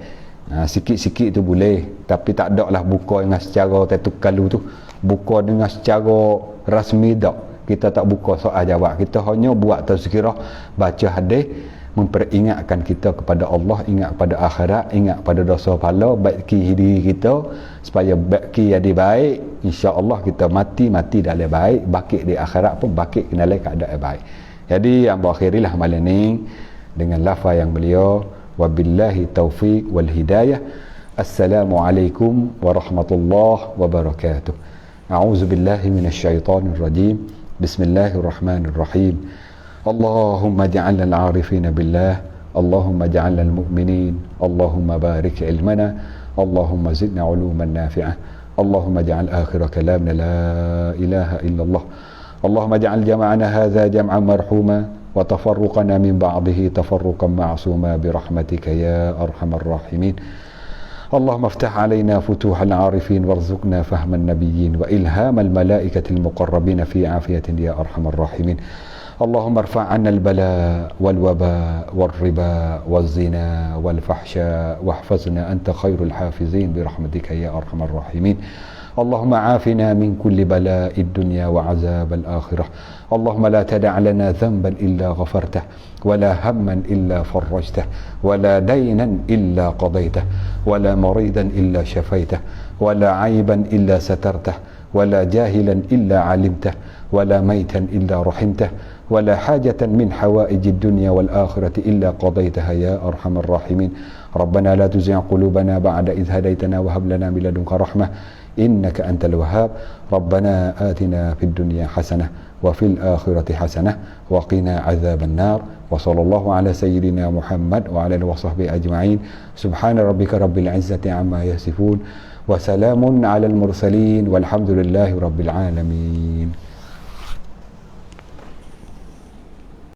Speaker 1: Sikit-sikit tu boleh, tapi tak ada lah buka dengan secara tetukalu tu. Buka dengan secara rasmi tak. Kita tak buka soal jawab. Kita hanya buat tazkirah, baca hadis, memperingatkan kita kepada Allah, ingat kepada akhirat, ingat pada dosa pahala, baiki diri kita supaya baiki jadi baik. InsyaAllah kita mati dalam baik, bakit di akhirat pun bakit dalam keadaan baik. Jadi yang berakhirilah malam ni dengan lafaz yang beliau, wabillahi taufiq wal hidayah, assalamualaikum warahmatullahi wabarakatuh. A'udzubillahi minasyaitonir rajim. Bismillahirrahmanirrahim. Allahumma ja'alna al-'arifina billah, Allahumma ja'alna al-mu'minin, Allahumma barik ilmana, Allahumma zidna 'uluman nafi'ah, Allahumma ja'al akhir kalamna la ilaha illallah, Allahumma ja'al jama'ana hadha jam'an marhuma wa tafarruqana min ba'dihi tafarruqan ma'suma birahmatika ya arhamar rahimin. اللهم افتح علينا فتوح العارفين وارزقنا فهم النبيين وإلهام الملائكة المقربين في عافية يا أرحم الراحمين. اللهم ارفع عنا البلاء والوباء والربا والزنا والفحشاء واحفظنا أنت خير الحافظين برحمتك يا أرحم الراحمين. اللهم عافنا من كل بلاء الدنيا وعذاب الآخرة. اللهم لا تدع لنا ذنبا إلا غفرته ولا هما إلا فرجته ولا دينا إلا قضيته ولا مريضا إلا شفيته ولا عيبا إلا سترته ولا جاهلا إلا علمته ولا ميتا إلا رحمته ولا حاجة من حوائج الدنيا والآخرة إلا قضيتها يا أرحم الراحمين. ربنا لا تزغ قلوبنا بعد إذ هديتنا وهب لنا من لدنك رحمة إنك أنت الوهاب. ربنا آتنا في الدنيا حسنة وفي الآخرة حسنة وقنا عذاب النار. وصلى الله على سيدنا محمد وعلى آله وصحبه أجمعين. سبحان ربك رب العزة عما يصفون وسلام على المرسلين والحمد لله رب العالمين.